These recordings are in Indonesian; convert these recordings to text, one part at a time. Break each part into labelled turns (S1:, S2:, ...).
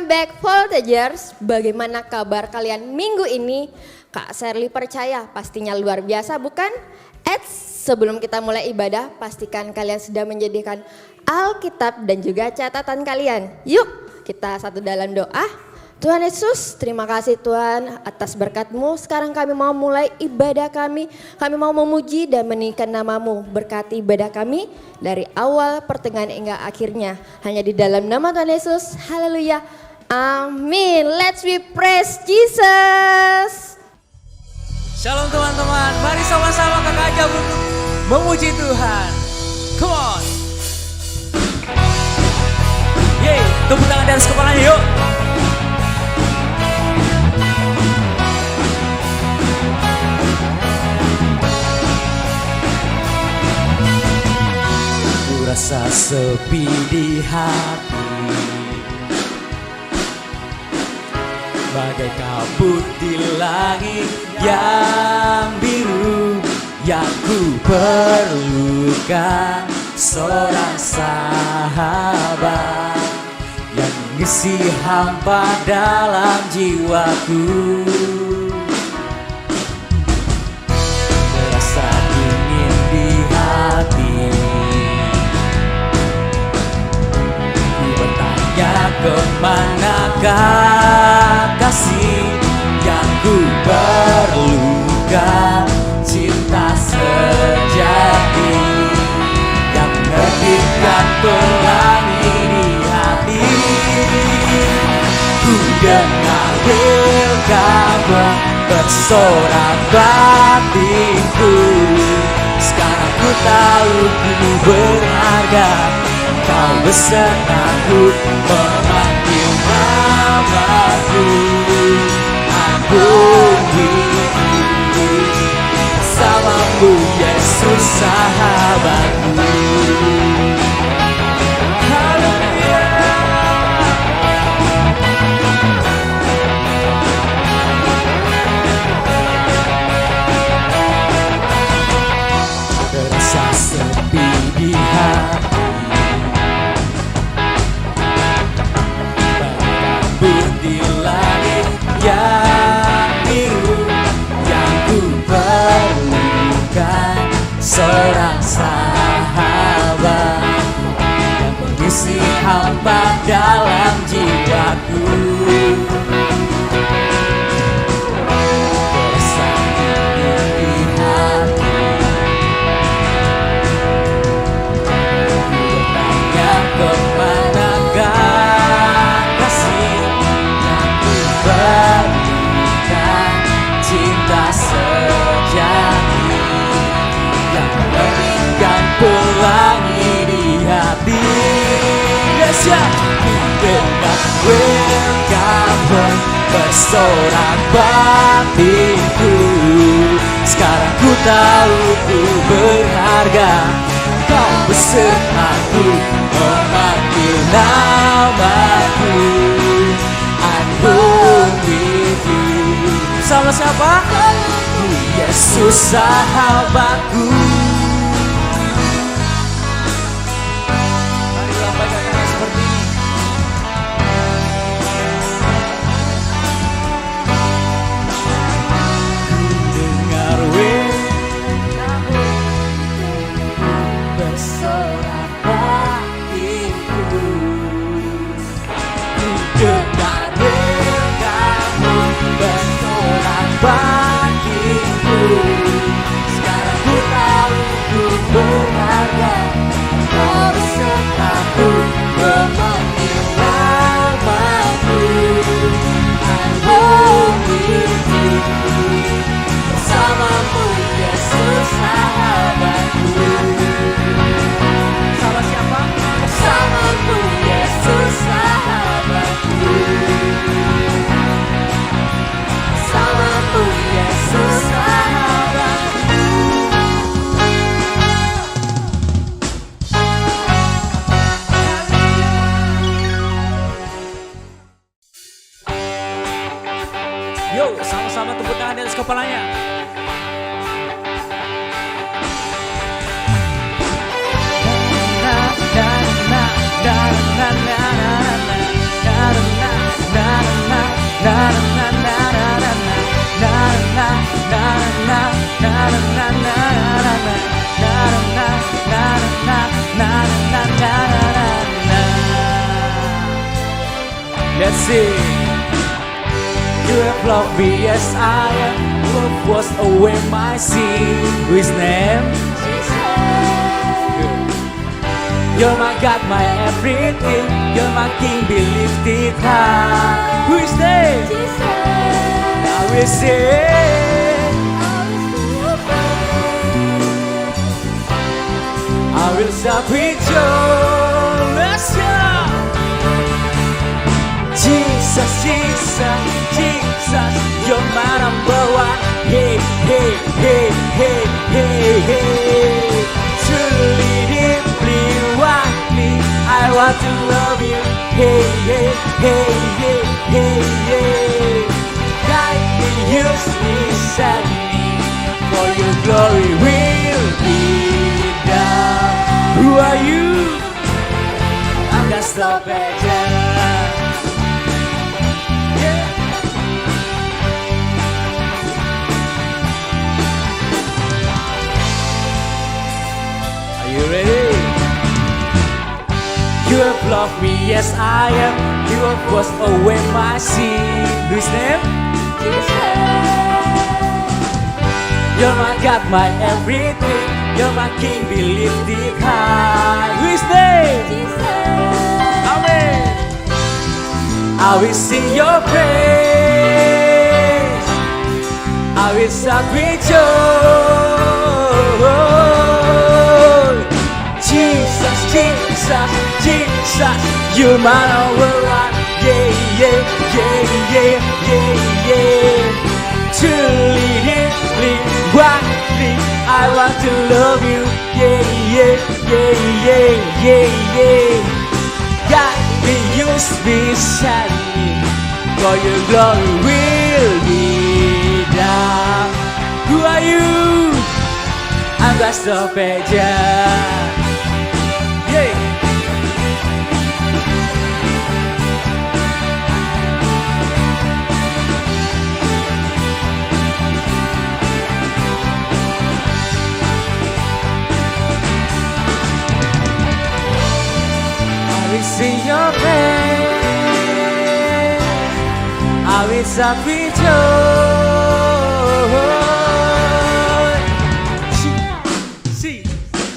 S1: Welcome back Voltagers. Bagaimana kabar kalian minggu ini? Kak Sherly percaya pastinya luar biasa bukan? Sebelum kita mulai ibadah, pastikan kalian sudah menjadikan Alkitab dan juga catatan kalian. Yuk kita satu dalam doa. Tuhan Yesus, terima kasih Tuhan atas berkat-Mu. Sekarang kami mau mulai ibadah kami. Kami mau memuji dan meninggikan nama-Mu. Berkati ibadah kami dari awal, pertengahan hingga akhirnya. Hanya di dalam nama Tuhan Yesus. Haleluya. Amin. Let's we praise Jesus.
S2: Shalom teman-teman. Mari sama-sama kakak aja untuk memuji Tuhan. Come on. Yeay, tepuk tangan di atas kepalanya yuk. Rasa sepi di hati, bagai kabut di langit yang biru. Yang ku perlukan seorang sahabat yang ngisi hampa dalam jiwaku. Rasa dingin di hati, kemanakah kasih yang ku perlukan? Cinta sejati yang menerbitkan pelangi di hati. Ku dengar kabar bersorak batinku. Sekarang ku tahu ku berharga. Kau besertaku memanggil namaku. Ampuniku bersamamu Yesus sahabatku. Haleluya. Terasa sepi di hati, di langit yang biru. Yang ku perlukan seorang sahabat yang mengisi hampa dalam jiwaku. Bersama di hati, ku bertanya kemanakah kasih berikan cinta sejati yang memberikan pelangi di hati. Yes, ya. Ku dengar kabar bersorak batinku. Sekarang ku tahu ku berharga. Kau besertaku memanggil namaku. Sama siapa? Yesus sahabatku. Mari lambaikan tangan seperti ini. Ku dengar kamu bersorak batinku. Ku dengar kamu bersorak batinku. Sekarang ku tahu ku berharga. Kau besertaku memanggil namaku. Ampuniku bersamamu Yesus sahabatku. Sama siapa? Bersamamu Yesus sahabatku. Bersamamu Yesus sahabatku. Yo, sama-sama tepuk tangan di atas kepalanya. Na na na na na na na na na na na. Let's sing. You have loved me as I am. You have washed away my sin. Whose name? Good. You're my God, my everything. You're my King, be lifted high. Whose name? Now we sing. I will shout with joy. Let's go. Jesus, Jesus, Jesus, you're my number one. Hey, hey, hey, hey, hey, hey. Truly, deeply, widely, I want to love you. Hey, hey, hey, hey, hey, hey. Guide me, use me, set me, for your glory will be done. Who are you? I'm the stoppager. You ready? You have loved me, yes I am. You have washed away my sin. Whose name? You're my God, my everything. You're my King, be lifted high. Whose name? Amen. I will sing your praise. I will shout with joy. Jesus, Jesus, Jesus, you're my number one. Yeah, yeah, yeah, yeah, yeah, yeah. Truly, deeply, widely, I want to love you. Yeah, yeah, yeah, yeah, yeah, yeah. Guide me, use me, set me, for your glory will be done. Who are you? I'm the stoppager. See your face, I will shout with joy.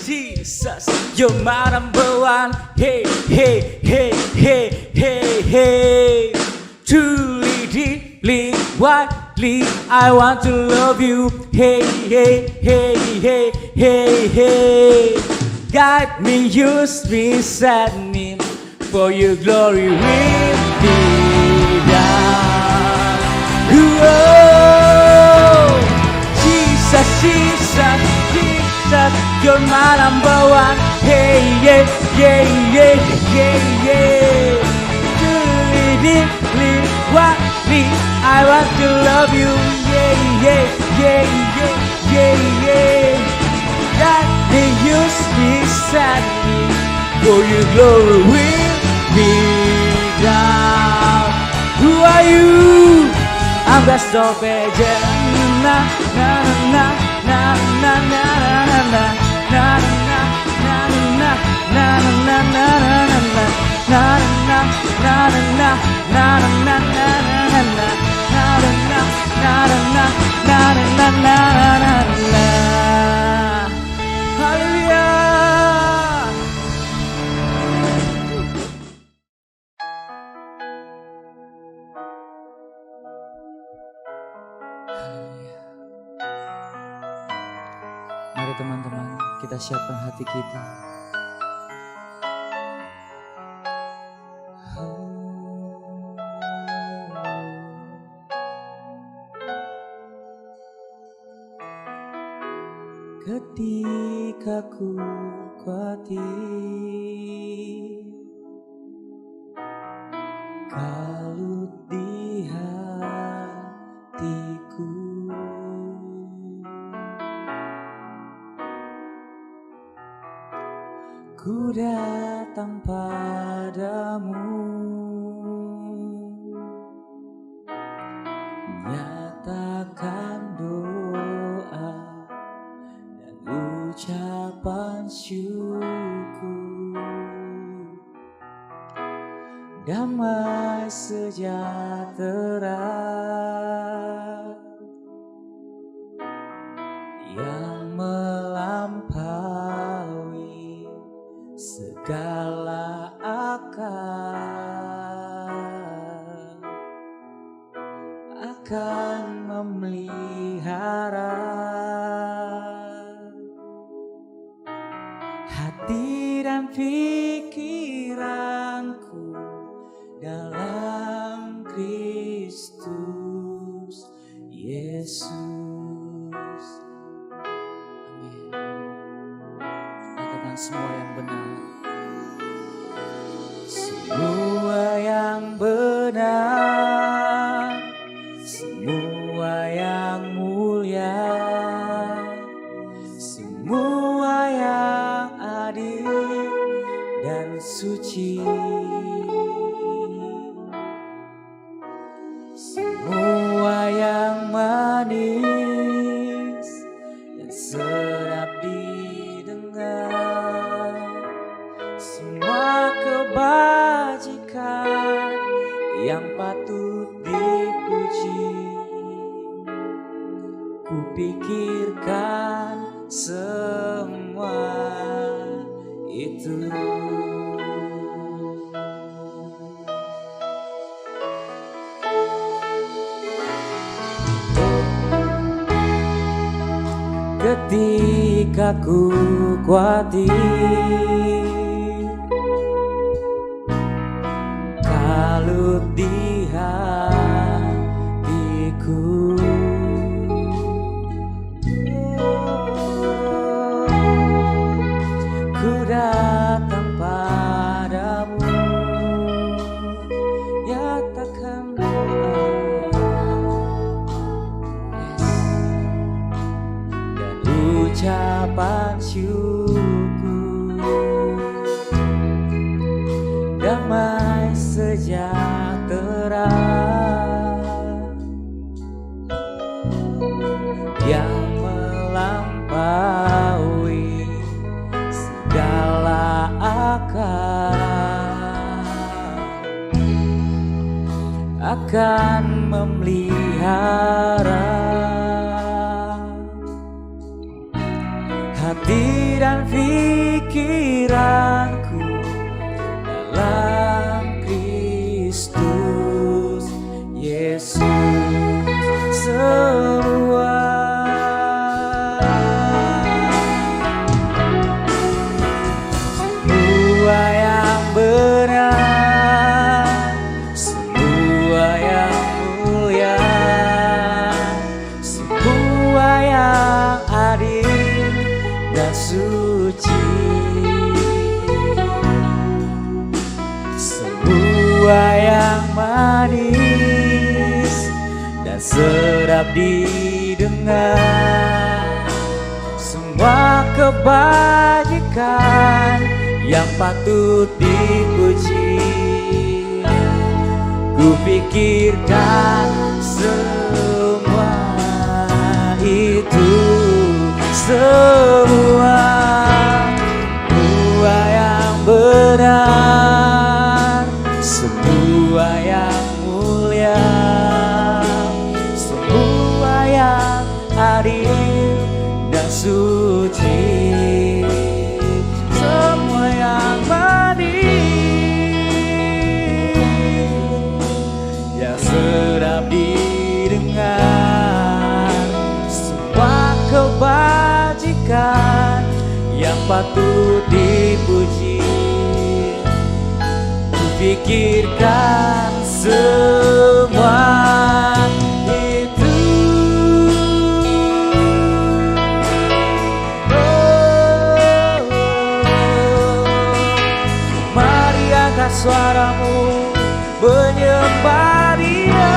S2: Jesus, you're my number one. Hey, hey, hey, hey, hey, hey. Truly, deeply, widely, I want to love you. Hey, hey, hey, hey, hey, hey. Guide me, use me, set me, for your glory will be done. Whoa, Jesus, Jesus, Jesus, you're my number one. Hey, yeah, yeah, yeah, yeah, yeah. Truly, deeply, widely, I want to love you. Yeah, yeah, yeah, yeah, yeah, yeah. That they use me, set me, for your glory will be done. Who are you? I'm the stoppager. Na na na na na na na na na na na na na na na na na na. Hallelujah. Mari teman-teman, kita siapkan hati kita. Ketika ku khawatir, kalut di hatiku, ku datang padamu, nyatakan doa dan ucapan syukur. Damai sejahtera yang melampaui segala akal, akan memelihara hati dan pikiranku dalam Kristus Yesus. Amin. Katakan semua yang benar. Semua yang benar, semua yang mulia, semua yang adil dan suci, semua yang manis dan sedap didengar, semua kebajikan yang patut dipuji, kupikirkan semua itu. Ketika ku khawatir, kalut di hatiku, ku datang padamu, nyatakan doa dan ucapan syukur, damai sejahtera yang melampaui segala akal, akan memelihara hati dan pikiranku dalam Kristus Yesus. Semua yang benar, semua yang mulia, semua yang adil dan suci, semua yang manis dan sedap didengar, semua kebajikan yang patut dipuji, kupikirkan semua itu. Semua yang benar, semua yang mulia, semua yang adil dan suci, semua yang manis yang sedap didengar, semua kebajikan yang patut dipuji, kupikirkan semua itu. Mari angkat suaramu menyembah Dia.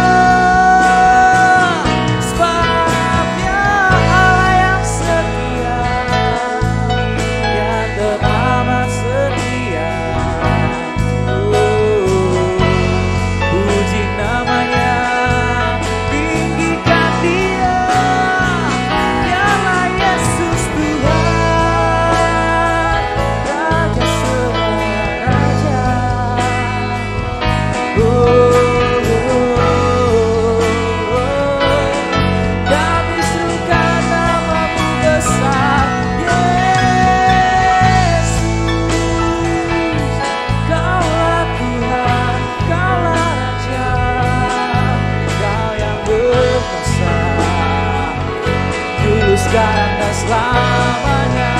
S2: Oh sekarang dan selamanya.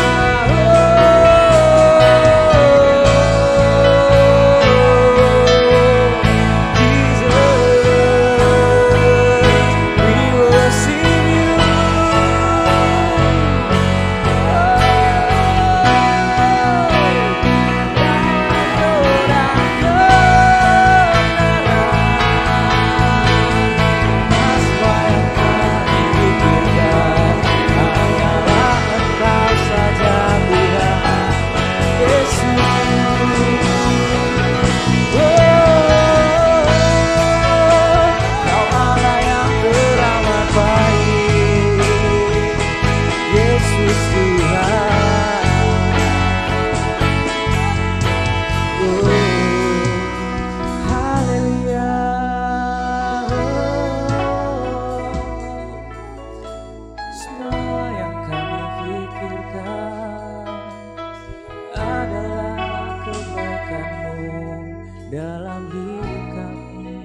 S2: Dalam hidup kami.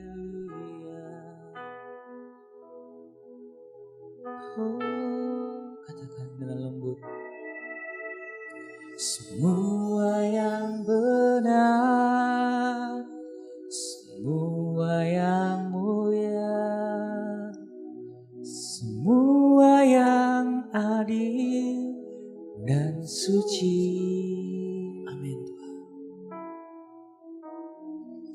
S2: Haleluya. Oh, katakan dengan lembut. Semua yang benar, semua yang mulia, semua yang adil dan suci.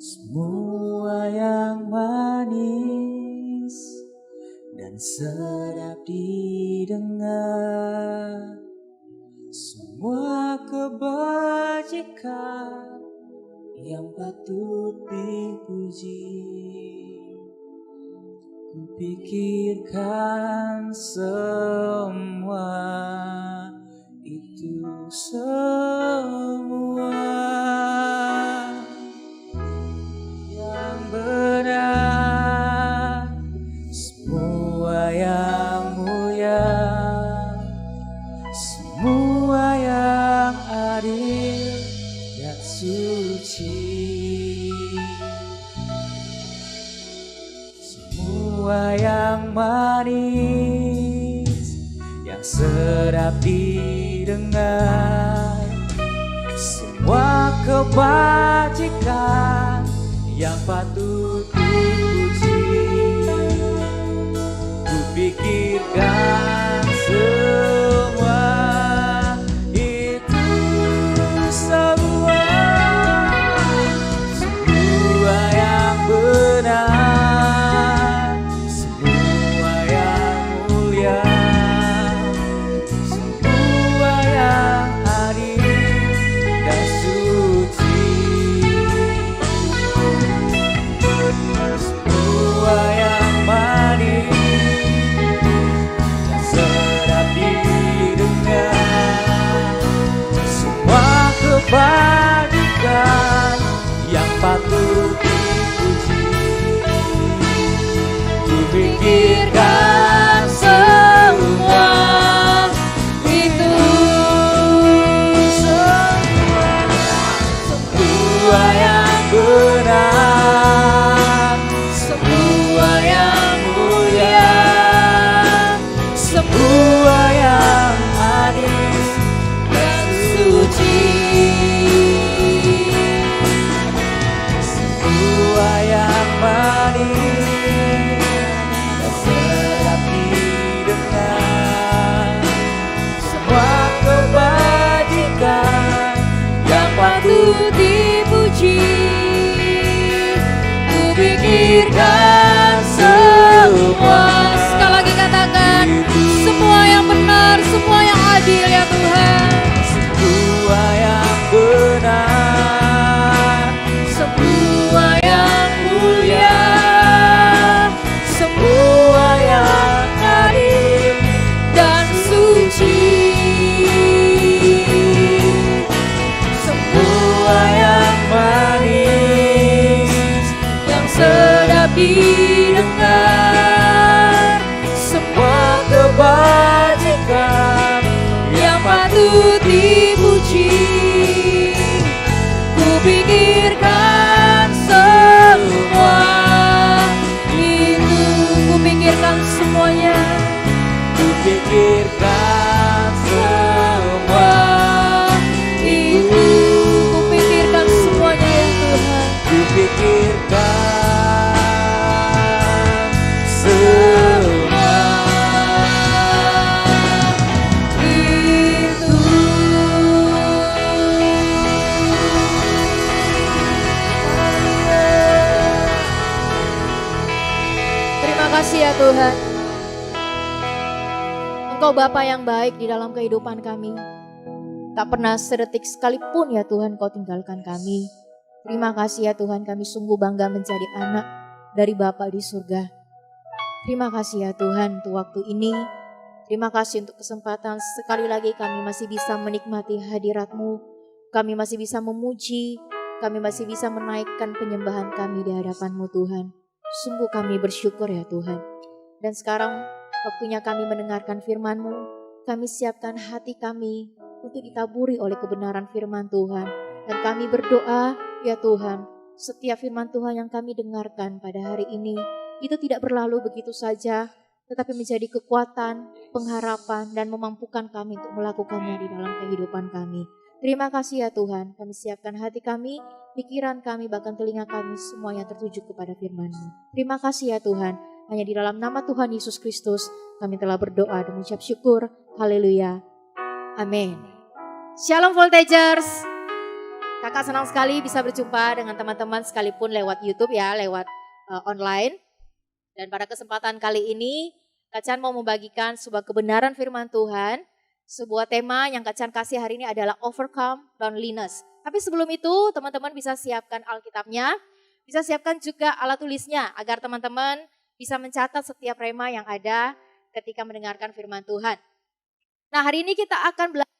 S2: Semua yang manis dan sedap didengar, semua kebajikan yang patut dipuji. Kupikirkan semua itu semua benar, semua yang mulia, semua yang adil dan suci, semua yang manis, yang sedap didengar, semua kebajikan yang patut dipuji. Kupikirkan semua itu semua, semua yang benar, semua yang mulia, semua yang adil dan suci. Semua yang manis, yang sedap didengar, semua kebajikan yang patut dipuji. Kupikirkan semua itu semua yang benar, semua yang mulia, semua yang adil dan suci, semua yang manis dan sedap didengar, semua kebajikan yang patut dipuji. Kupikirkan semua, sekali lagi katakan, semua yang benar, semua yang adil ya Tuhan, semua yang benar, semua yang mulia, semua yang adil dan suci, semua yang manis, yang sedap didengar, semua kebajikan yang patut dipuji. Kupikirkan semua itu, kupikirkan
S3: kasih ya Tuhan. Engkau Bapa yang baik di dalam kehidupan kami. Tak pernah sedetik sekalipun ya Tuhan Kau tinggalkan kami. Terima kasih ya Tuhan, kami sungguh bangga menjadi anak dari Bapa di surga. Terima kasih ya Tuhan untuk waktu ini. Terima kasih untuk kesempatan sekali lagi kami masih bisa menikmati hadirat-Mu. Kami masih bisa memuji, kami masih bisa menaikkan penyembahan kami di hadapan-Mu Tuhan. Sungguh kami bersyukur ya Tuhan. Dan sekarang waktunya kami mendengarkan firman-Mu. Kami siapkan hati kami untuk ditaburi oleh kebenaran firman Tuhan. Dan kami berdoa ya Tuhan, setiap firman Tuhan yang kami dengarkan pada hari ini, itu tidak berlalu begitu saja, tetapi menjadi kekuatan, pengharapan, dan memampukan kami untuk melakukannya di dalam kehidupan kami. Terima kasih ya Tuhan, kami siapkan hati kami, pikiran kami, bahkan telinga kami, semuanya tertuju kepada firman-Mu. Terima kasih ya Tuhan, hanya di dalam nama Tuhan Yesus Kristus, kami telah berdoa dan mengucap syukur. Haleluya. Amin. Shalom Voltagers. Kakak senang sekali bisa berjumpa dengan teman-teman sekalipun lewat YouTube ya, lewat online. Dan pada kesempatan kali ini, Kak Chan mau membagikan sebuah kebenaran firman Tuhan. Sebuah tema yang Kak Chan kasih hari ini adalah overcome loneliness. Tapi sebelum itu, teman-teman bisa siapkan Alkitabnya, bisa siapkan juga alat tulisnya agar teman-teman bisa mencatat setiap rema yang ada ketika mendengarkan firman Tuhan. Nah, hari ini kita akan belajar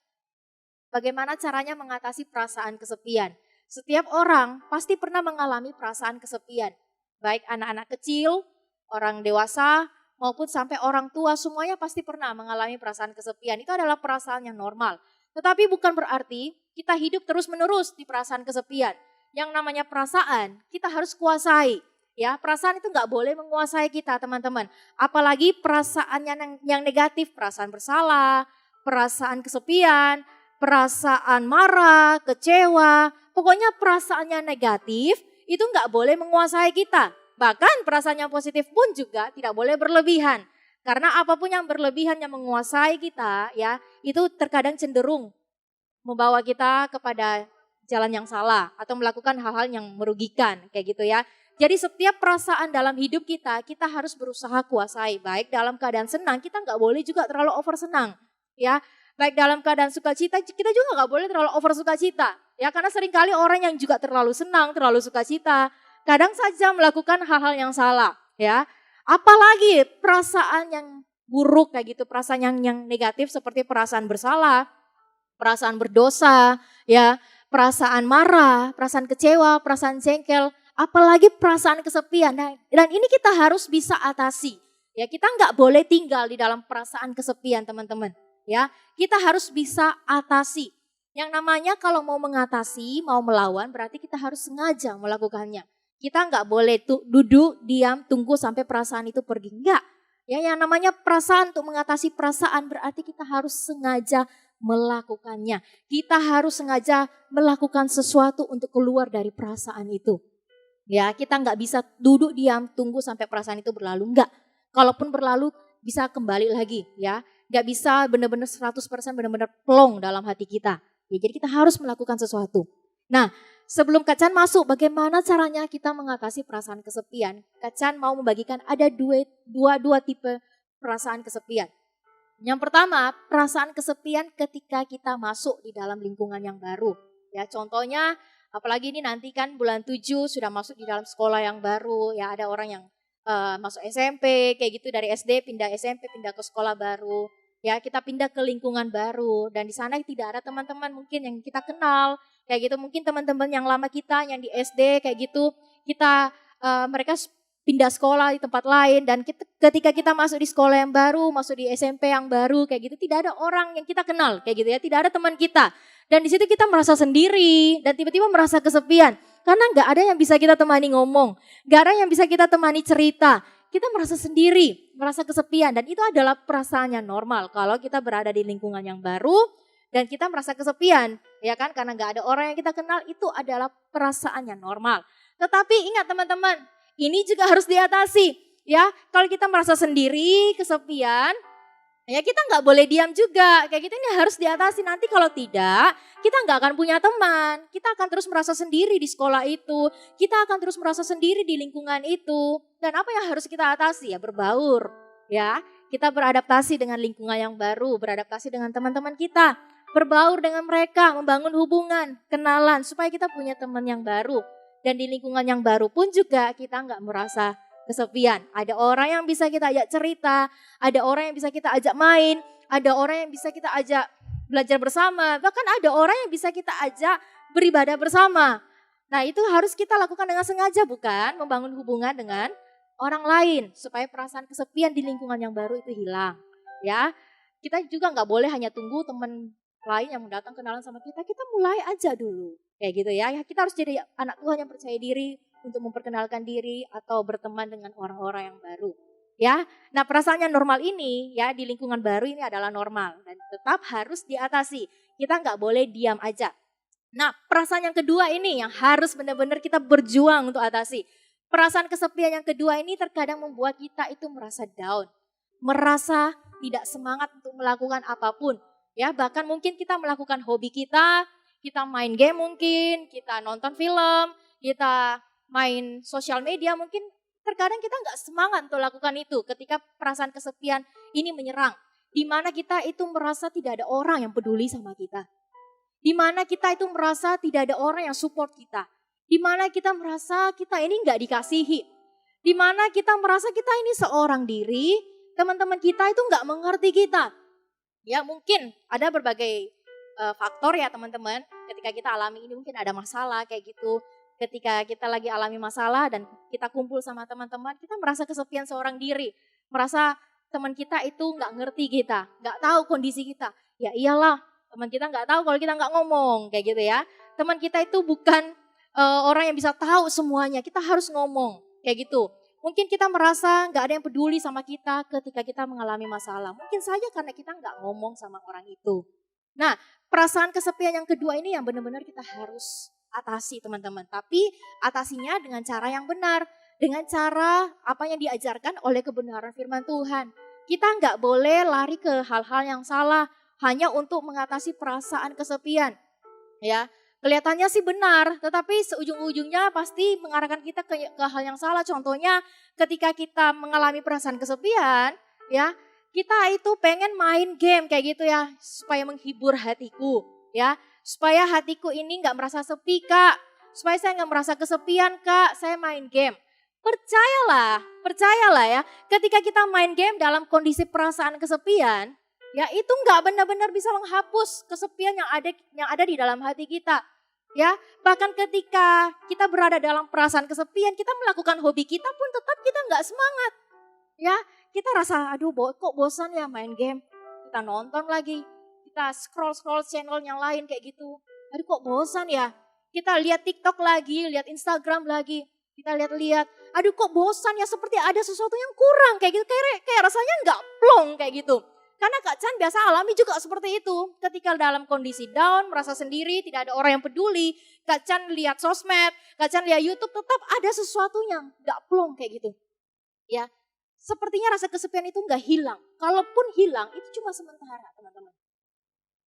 S3: bagaimana caranya mengatasi perasaan kesepian. Setiap orang pasti pernah mengalami perasaan kesepian. Baik anak-anak kecil, orang dewasa, maupun sampai orang tua, semuanya pasti pernah mengalami perasaan kesepian. Itu adalah perasaan yang normal. Tetapi bukan berarti kita hidup terus-menerus di perasaan kesepian. Yang namanya perasaan, kita harus kuasai. Ya, perasaan itu nggak boleh menguasai kita, teman-teman. Apalagi perasaannya yang negatif, perasaan bersalah, perasaan kesepian, perasaan marah, kecewa, pokoknya perasaannya negatif itu nggak boleh menguasai kita. Bahkan perasaan yang positif pun juga tidak boleh berlebihan. Karena apapun yang berlebihan yang menguasai kita ya, itu terkadang cenderung membawa kita kepada jalan yang salah atau melakukan hal-hal yang merugikan kayak gitu ya. Jadi setiap perasaan dalam hidup kita, kita harus berusaha kuasai. Baik dalam keadaan senang, kita nggak boleh juga terlalu over senang ya. Baik dalam keadaan sukacita, kita juga nggak boleh terlalu over sukacita. Ya, karena seringkali orang yang juga terlalu senang, terlalu sukacita, kadang saja melakukan hal-hal yang salah. Ya, apalagi perasaan yang buruk kayak gitu, perasaan yang negatif seperti perasaan bersalah, perasaan berdosa, ya, perasaan marah, perasaan kecewa, perasaan jengkel, apalagi perasaan kesepian. Nah, dan ini kita harus bisa atasi. Ya, kita nggak boleh tinggal di dalam perasaan kesepian, teman-teman. Ya, kita harus bisa atasi. Yang namanya kalau mau mengatasi, mau melawan, berarti kita harus sengaja melakukannya. Kita nggak boleh duduk, diam, tunggu sampai perasaan itu pergi. Enggak. Ya, yang namanya perasaan, untuk mengatasi perasaan berarti kita harus sengaja melakukannya. Kita harus sengaja melakukan sesuatu untuk keluar dari perasaan itu. Ya, kita nggak bisa duduk, diam, tunggu sampai perasaan itu berlalu. Enggak. Kalaupun berlalu bisa kembali lagi ya. Gak bisa benar-benar 100% benar-benar plong dalam hati kita. Ya, jadi kita harus melakukan sesuatu. Nah, sebelum Kak Chan masuk, bagaimana caranya kita mengatasi perasaan kesepian? Kak Chan mau membagikan ada dua tipe perasaan kesepian. Yang pertama, perasaan kesepian ketika kita masuk di dalam lingkungan yang baru. Ya, contohnya, apalagi ini nanti kan bulan 7 sudah masuk di dalam sekolah yang baru. Ya, ada orang yang masuk SMP, kayak gitu, dari SD pindah SMP, pindah ke sekolah baru. Ya, kita pindah ke lingkungan baru dan di sana tidak ada teman-teman mungkin yang kita kenal, kayak gitu. Mungkin teman-teman yang lama kita yang di SD kayak gitu, mereka pindah sekolah di tempat lain dan ketika kita masuk di sekolah yang baru, masuk di SMP yang baru kayak gitu, tidak ada orang yang kita kenal kayak gitu ya, tidak ada teman kita. Dan di situ kita merasa sendiri dan tiba-tiba merasa kesepian karena nggak ada yang bisa kita temani ngomong, nggak ada yang bisa kita temani cerita. Kita merasa sendiri, merasa kesepian dan itu adalah perasaan yang normal kalau kita berada di lingkungan yang baru dan kita merasa kesepian, ya kan? Karena nggak ada orang yang kita kenal, itu adalah perasaan yang normal. Tetapi ingat teman-teman, ini juga harus diatasi, ya. Kalau kita merasa sendiri, kesepian, Ya kita nggak boleh diam juga, kayak gitu ini harus diatasi. Nanti kalau tidak, kita nggak akan punya teman. Kita akan terus merasa sendiri di sekolah itu. Kita akan terus merasa sendiri di lingkungan itu. Dan apa yang harus kita atasi? Ya berbaur. Ya, kita beradaptasi dengan lingkungan yang baru, beradaptasi dengan teman-teman kita. Berbaur dengan mereka, membangun hubungan, kenalan, supaya kita punya teman yang baru. Dan di lingkungan yang baru pun juga kita nggak merasa kesepian. Ada orang yang bisa kita ajak cerita, ada orang yang bisa kita ajak main, ada orang yang bisa kita ajak belajar bersama, bahkan ada orang yang bisa kita ajak beribadah bersama. Nah itu harus kita lakukan dengan sengaja, bukan membangun hubungan dengan orang lain supaya perasaan kesepian di lingkungan yang baru itu hilang. Ya, kita juga nggak boleh hanya tunggu teman lain yang datang kenalan sama kita, kita mulai aja dulu. Kayak gitu ya, kita harus jadi anak Tuhan yang percaya diri, untuk memperkenalkan diri atau berteman dengan orang-orang yang baru. Ya, nah perasaan yang normal ini ya di lingkungan baru ini adalah normal dan tetap harus diatasi. Kita nggak boleh diam aja. Nah perasaan yang kedua ini yang harus benar-benar kita berjuang untuk atasi. Perasaan kesepian yang kedua ini terkadang membuat kita itu merasa down. Merasa tidak semangat untuk melakukan apapun. Ya bahkan mungkin kita melakukan hobi kita main game mungkin, kita nonton film, kita main sosial media mungkin terkadang kita nggak semangat untuk lakukan itu ketika perasaan kesepian ini menyerang. Di mana kita itu merasa tidak ada orang yang peduli sama kita. Di mana kita itu merasa tidak ada orang yang support kita. Di mana kita merasa kita ini nggak dikasihi. Di mana kita merasa kita ini seorang diri, teman-teman kita itu nggak mengerti kita. Ya mungkin ada berbagai faktor ya teman-teman ketika kita alami ini mungkin ada masalah kayak gitu. Ketika kita lagi alami masalah dan kita kumpul sama teman-teman, kita merasa kesepian seorang diri. Merasa teman kita itu nggak ngerti kita, nggak tahu kondisi kita. Ya iyalah, teman kita nggak tahu kalau kita nggak ngomong, kayak gitu ya. Teman kita itu bukan orang yang bisa tahu semuanya, kita harus ngomong, kayak gitu. Mungkin kita merasa nggak ada yang peduli sama kita ketika kita mengalami masalah. Mungkin saja karena kita nggak ngomong sama orang itu. Nah, perasaan kesepian yang kedua ini yang benar-benar kita harus atasi teman-teman, tapi atasinya dengan cara yang benar, dengan cara apa yang diajarkan oleh kebenaran firman Tuhan. Kita nggak boleh lari ke hal-hal yang salah hanya untuk mengatasi perasaan kesepian. Ya, kelihatannya sih benar, tetapi seujung-ujungnya pasti mengarahkan kita ke hal yang salah. Contohnya, ketika kita mengalami perasaan kesepian, ya kita itu pengen main game kayak gitu ya, supaya menghibur hatiku, ya. Supaya hatiku ini gak merasa sepi kak, supaya saya gak merasa kesepian kak, saya main game. Percayalah ya, ketika kita main game dalam kondisi perasaan kesepian, ya itu gak benar-benar bisa menghapus kesepian yang ada di dalam hati kita. Ya, bahkan ketika kita berada dalam perasaan kesepian, kita melakukan hobi kita pun tetap kita gak semangat. Ya, kita rasa aduh kok bosan ya main game, kita nonton lagi. Kita scroll channel yang lain kayak gitu. Aduh kok bosan ya. Kita lihat TikTok lagi, lihat Instagram lagi. Kita lihat-lihat. Aduh kok bosan ya, seperti ada sesuatu yang kurang kayak gitu. Kayak rasanya nggak plong kayak gitu. Karena Kak Chan biasa alami juga seperti itu. Ketika dalam kondisi down, merasa sendiri, tidak ada orang yang peduli. Kak Chan lihat sosmed, Kak Chan lihat YouTube, tetap ada sesuatu yang nggak plong kayak gitu. Ya, sepertinya rasa kesepian itu nggak hilang. Kalaupun hilang, itu cuma sementara teman-teman.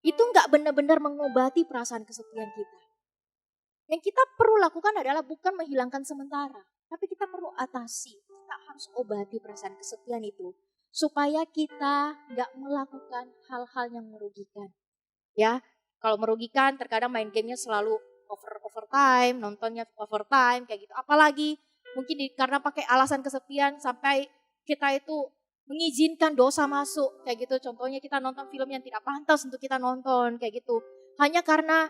S3: Itu nggak benar-benar mengobati perasaan kesepian kita. Yang kita perlu lakukan adalah bukan menghilangkan sementara, tapi kita perlu atasi. Kita harus obati perasaan kesepian itu supaya kita nggak melakukan hal-hal yang merugikan. Ya, kalau merugikan terkadang main gamenya selalu overtime, nontonnya overtime kayak gitu. Apalagi mungkin karena pakai alasan kesepian sampai kita itu mengizinkan dosa masuk kayak gitu. Contohnya kita nonton film yang tidak pantas untuk kita nonton kayak gitu. Hanya karena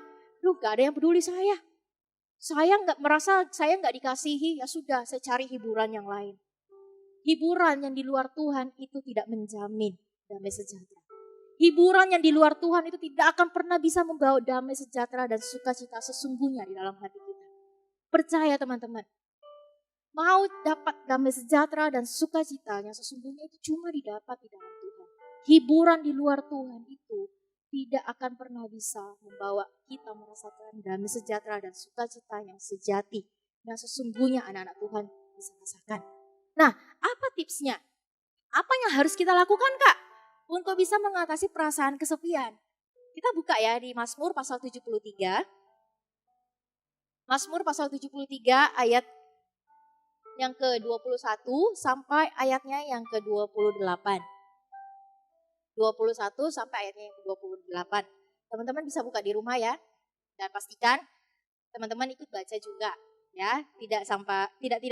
S3: gak ada yang peduli saya. Saya nggak merasa saya nggak dikasihi, ya sudah saya cari hiburan yang lain. Hiburan yang di luar Tuhan itu tidak menjamin damai sejahtera. Hiburan yang di luar Tuhan itu tidak akan pernah bisa membawa damai sejahtera dan sukacita sesungguhnya di dalam hati kita. Percaya teman-teman. Mau dapat damai sejahtera dan sukacita yang sesungguhnya itu cuma didapat di dalam Tuhan. Hiburan di luar Tuhan itu tidak akan pernah bisa membawa kita merasakan damai sejahtera dan sukacita yang sejati. Yang sesungguhnya anak-anak Tuhan bisa rasakan. Nah, apa tipsnya? Apa yang harus kita lakukan Kak? untuk bisa mengatasi perasaan kesepian. Kita buka ya di Mazmur pasal 73. Mazmur pasal 73 ayat yang ke-21 sampai ayatnya yang ke-28. 21 sampai ayatnya yang ke-28. Teman-teman bisa buka di rumah ya. Dan pastikan teman-teman ikut baca juga ya, tidak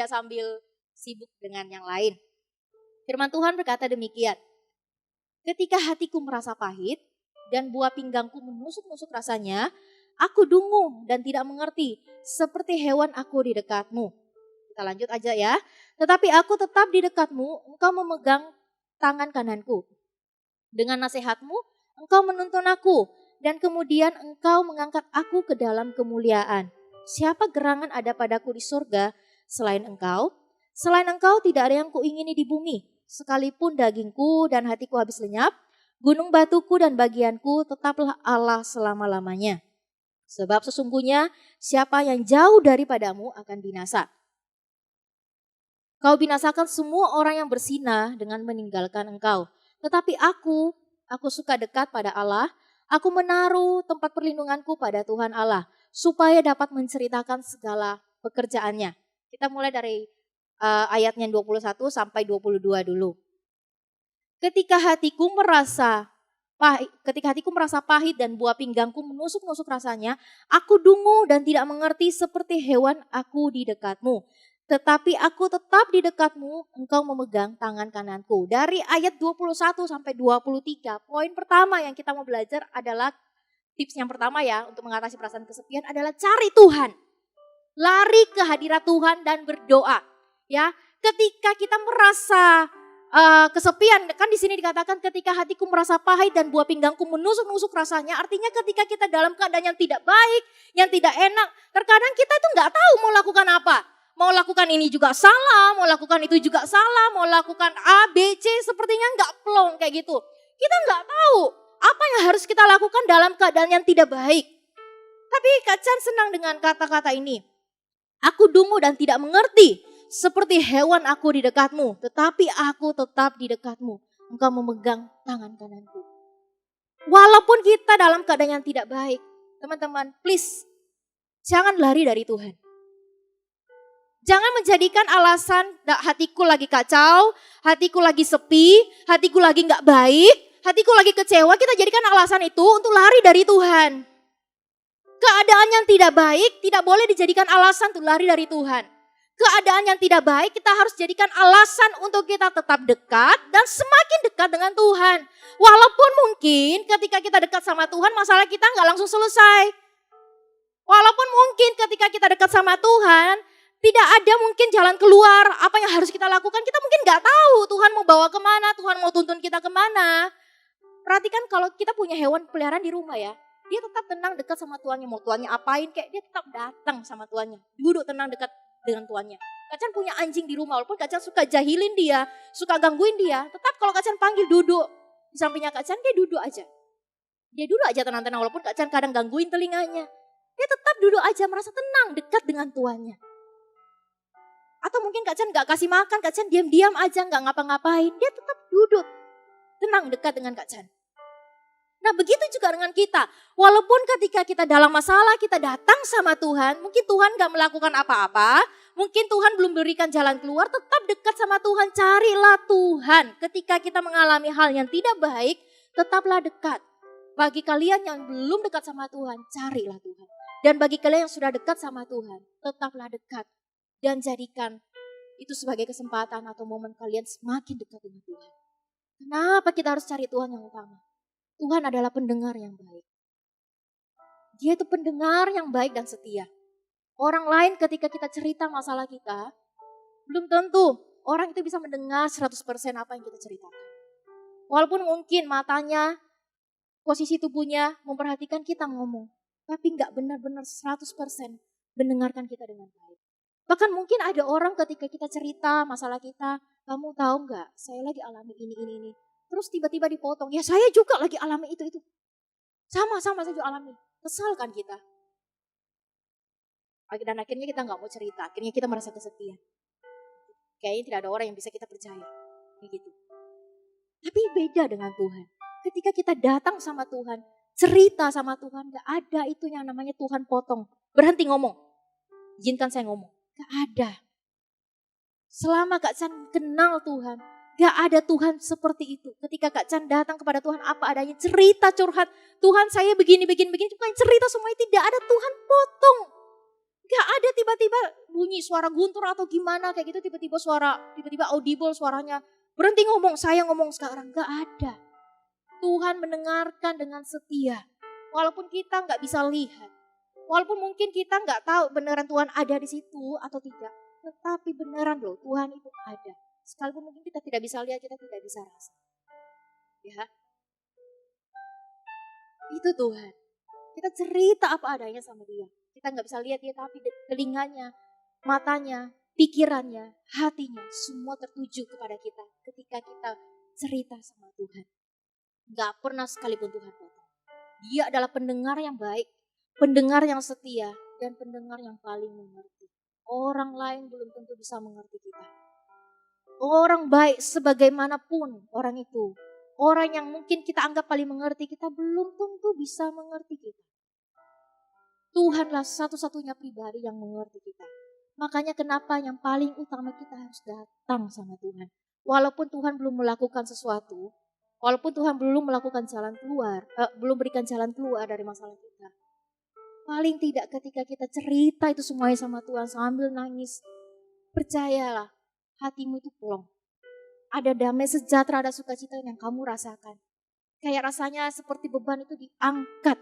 S3: sambil sibuk dengan yang lain. Firman Tuhan berkata demikian. Ketika hatiku merasa pahit dan buah pinggangku menusuk-nusuk rasanya, aku dungu dan tidak mengerti, seperti hewan aku di dekatmu. Kita lanjut aja ya. Tetapi aku tetap di dekatmu, engkau memegang tangan kananku. Dengan nasihatmu, engkau menuntun aku, dan kemudian engkau mengangkat aku ke dalam kemuliaan. Siapa gerangan ada padaku di surga selain engkau? Selain engkau tidak ada yang kuingini di bumi. Sekalipun dagingku dan hatiku habis lenyap, gunung batuku dan bagianku tetaplah Allah selama-lamanya. Sebab sesungguhnya siapa yang jauh daripadamu akan binasa. Kau binasakan semua orang yang bersinah dengan meninggalkan engkau. Tetapi aku suka dekat pada Allah. Aku menaruh tempat perlindunganku pada Tuhan Allah, supaya dapat menceritakan segala pekerjaannya. Kita mulai dari ayatnya 21 sampai 22 dulu. Ketika hatiku merasa pahit dan buah pinggangku menusuk-nusuk rasanya, aku dungu dan tidak mengerti seperti hewan aku di dekatmu. Tetapi aku tetap di dekatmu, engkau memegang tangan kananku. Dari ayat 21 sampai 23, poin pertama yang kita mau belajar adalah, tips yang pertama ya untuk mengatasi perasaan kesepian adalah cari Tuhan. Lari ke hadirat Tuhan dan berdoa. Ya, ketika kita merasa kesepian, kan di sini dikatakan ketika hatiku merasa pahit dan buah pinggangku menusuk-nusuk rasanya, artinya ketika kita dalam keadaan yang tidak baik, yang tidak enak, terkadang kita itu nggak tahu mau lakukan apa. Mau lakukan ini juga salah, mau lakukan itu juga salah, mau lakukan A, B, C, sepertinya nggak plong kayak gitu. Kita nggak tahu apa yang harus kita lakukan dalam keadaan yang tidak baik. Tapi Kak Chan senang dengan kata-kata ini. Aku dungu dan tidak mengerti, seperti hewan aku di dekatmu, tetapi aku tetap di dekatmu. Engkau memegang tangan kananku. Walaupun kita dalam keadaan yang tidak baik, teman-teman, please, jangan lari dari Tuhan. Jangan menjadikan alasan hatiku lagi kacau, hatiku lagi sepi, hatiku lagi gak baik, hatiku lagi kecewa, kita jadikan alasan itu untuk lari dari Tuhan. Keadaan yang tidak baik tidak boleh dijadikan alasan untuk lari dari Tuhan. Keadaan yang tidak baik kita harus jadikan alasan untuk kita tetap dekat dan semakin dekat dengan Tuhan. Walaupun mungkin ketika kita dekat sama Tuhan masalah kita gak langsung selesai. Walaupun mungkin ketika kita dekat sama Tuhan tidak ada mungkin jalan keluar, apa yang harus kita lakukan, kita mungkin gak tahu Tuhan mau bawa kemana, Tuhan mau tuntun kita kemana. Perhatikan kalau kita punya hewan peliharaan di rumah ya, dia tetap tenang dekat sama tuannya, mau tuannya apain kayak dia tetap datang sama tuannya, duduk tenang dekat dengan tuannya. Kacan punya anjing di rumah, walaupun Kacan suka jahilin dia, suka gangguin dia, tetap kalau Kacan panggil duduk di sampingnya Kacan, dia duduk aja. Dia duduk aja tenang-tenang, walaupun Kacan kadang gangguin telinganya. Dia tetap duduk aja, merasa tenang dekat dengan tuannya. Atau mungkin Kak Chan gak kasih makan, Kak Chan diam-diam aja gak ngapa-ngapain. Dia tetap duduk, tenang dekat dengan Kak Chan. Nah begitu juga dengan kita. Walaupun ketika kita dalam masalah, kita datang sama Tuhan. Mungkin Tuhan gak melakukan apa-apa. Mungkin Tuhan belum berikan jalan keluar, tetap dekat sama Tuhan. Carilah Tuhan. Ketika kita mengalami hal yang tidak baik, tetaplah dekat. Bagi kalian yang belum dekat sama Tuhan, carilah Tuhan. Dan bagi kalian yang sudah dekat sama Tuhan, tetaplah dekat. Dan jadikan itu sebagai kesempatan atau momen kalian semakin dekat dengan Tuhan. Kenapa kita harus cari Tuhan yang utama? Tuhan adalah pendengar yang baik. Dia itu pendengar yang baik dan setia. Orang lain ketika kita cerita masalah kita, belum tentu orang itu bisa mendengar 100% apa yang kita ceritakan. Walaupun mungkin matanya, posisi tubuhnya memperhatikan kita ngomong. Tapi gak benar-benar 100% mendengarkan kita dengan baik. Bahkan mungkin ada orang ketika kita cerita masalah kita, kamu tahu gak saya lagi alami ini. Terus tiba-tiba dipotong, ya saya juga lagi alami itu. Sama-sama saya juga alami. Kesal kan kita. Dan akhirnya kita gak mau cerita, akhirnya kita merasa kesepian. Kayaknya tidak ada orang yang bisa kita percaya. Begitu. Tapi beda dengan Tuhan. Ketika kita datang sama Tuhan, cerita sama Tuhan, gak ada itu yang namanya Tuhan potong. Berhenti ngomong. Izinkan saya ngomong. Gak ada. Selama Kak Chan kenal Tuhan, gak ada Tuhan seperti itu. Ketika Kak Chan datang kepada Tuhan apa adanya, cerita curhat, Tuhan saya begini, bukan cerita semuanya, tidak ada Tuhan potong. Gak ada tiba-tiba bunyi suara guntur atau gimana kayak gitu, tiba-tiba audible suaranya. Berhenti ngomong, saya ngomong sekarang, gak ada. Tuhan mendengarkan dengan setia. Walaupun kita gak bisa lihat, walaupun mungkin kita gak tahu beneran Tuhan ada di situ atau tidak. Tetapi beneran loh, Tuhan itu ada. Sekalipun mungkin kita tidak bisa lihat, kita tidak bisa rasa. Ya, itu Tuhan. Kita cerita apa adanya sama dia. Kita nggak bisa lihat dia, tapi telinganya, matanya, pikirannya, hatinya, semua tertuju kepada kita. Ketika kita cerita sama Tuhan. Gak pernah sekalipun Tuhan potong. Dia adalah pendengar yang baik, pendengar yang setia, dan pendengar yang paling mengerti. Orang lain belum tentu bisa mengerti kita. Orang baik sebagaimanapun orang itu, orang yang mungkin kita anggap paling mengerti kita, belum tentu bisa mengerti kita. Tuhanlah satu-satunya pribadi yang mengerti kita. Makanya kenapa yang paling utama kita harus datang sama Tuhan. Walaupun Tuhan belum melakukan sesuatu, walaupun Tuhan belum melakukan jalan keluar, belum berikan jalan keluar dari masalah kita. Paling tidak ketika kita cerita itu semuanya sama Tuhan sambil nangis, percayalah hatimu itu plong. Ada damai sejahtera, ada sukacita yang kamu rasakan. Kayak rasanya seperti beban itu diangkat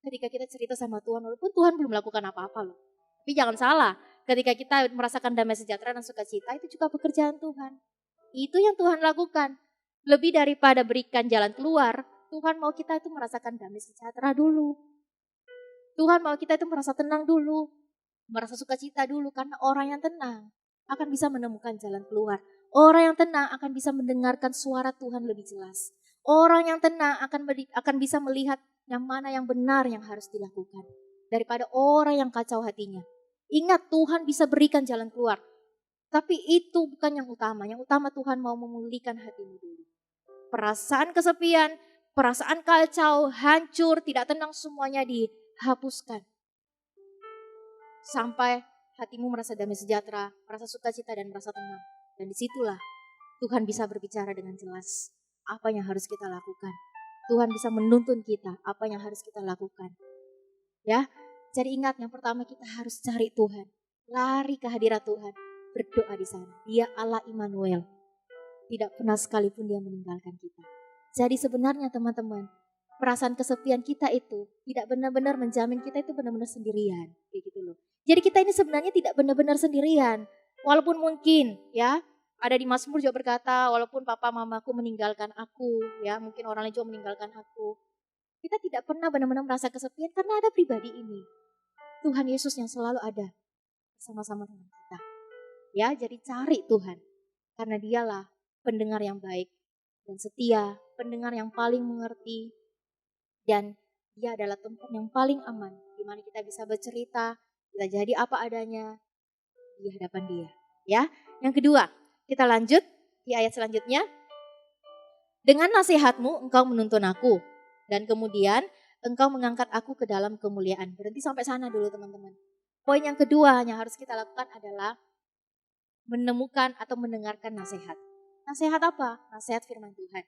S3: ketika kita cerita sama Tuhan. Walaupun Tuhan belum melakukan apa-apa loh. Tapi jangan salah, ketika kita merasakan damai sejahtera dan sukacita, itu juga pekerjaan Tuhan. Itu yang Tuhan lakukan. Lebih daripada berikan jalan keluar, Tuhan mau kita itu merasakan damai sejahtera dulu. Tuhan mau kita itu merasa tenang dulu, merasa sukacita dulu, karena orang yang tenang akan bisa menemukan jalan keluar. Orang yang tenang akan bisa mendengarkan suara Tuhan lebih jelas. Orang yang tenang akan bisa melihat yang mana yang benar yang harus dilakukan. Daripada orang yang kacau hatinya. Ingat, Tuhan bisa berikan jalan keluar. Tapi itu bukan yang utama. Yang utama Tuhan mau memulihkan hatimu dulu. Perasaan kesepian, perasaan kacau, hancur, tidak tenang, semuanya dihapuskan. Sampai hatimu merasa damai sejahtera, merasa sukacita dan merasa tenang. Dan disitulah Tuhan bisa berbicara dengan jelas apa yang harus kita lakukan. Tuhan bisa menuntun kita apa yang harus kita lakukan. Ya, jadi ingat, yang pertama kita harus cari Tuhan. Lari ke hadirat Tuhan, berdoa di sana. Dia Allah Immanuel. Tidak pernah sekalipun dia meninggalkan kita. Jadi sebenarnya teman-teman, perasaan kesepian kita itu tidak benar-benar menjamin kita itu benar-benar sendirian. Kayak gitu loh. Jadi kita ini sebenarnya tidak benar-benar sendirian. Walaupun mungkin ya, ada di Mazmur juga berkata, walaupun papa mamaku meninggalkan aku, ya mungkin orang lain juga meninggalkan aku. Kita tidak pernah benar-benar merasa kesepian karena ada pribadi ini. Tuhan Yesus yang selalu ada bersama-sama dengan kita. Ya, jadi cari Tuhan. Karena dialah pendengar yang baik dan setia, pendengar yang paling mengerti, dan dia adalah tempat yang paling aman di mana kita bisa bercerita, kita jadi apa adanya di hadapan dia. Ya, yang kedua, kita lanjut di ayat selanjutnya. Dengan nasihatmu engkau menuntun aku, dan kemudian engkau mengangkat aku ke dalam kemuliaan. Berhenti sampai sana dulu teman-teman. Poin yang kedua yang harus kita lakukan adalah menemukan atau mendengarkan nasihat. Nasihat apa? Nasihat firman Tuhan.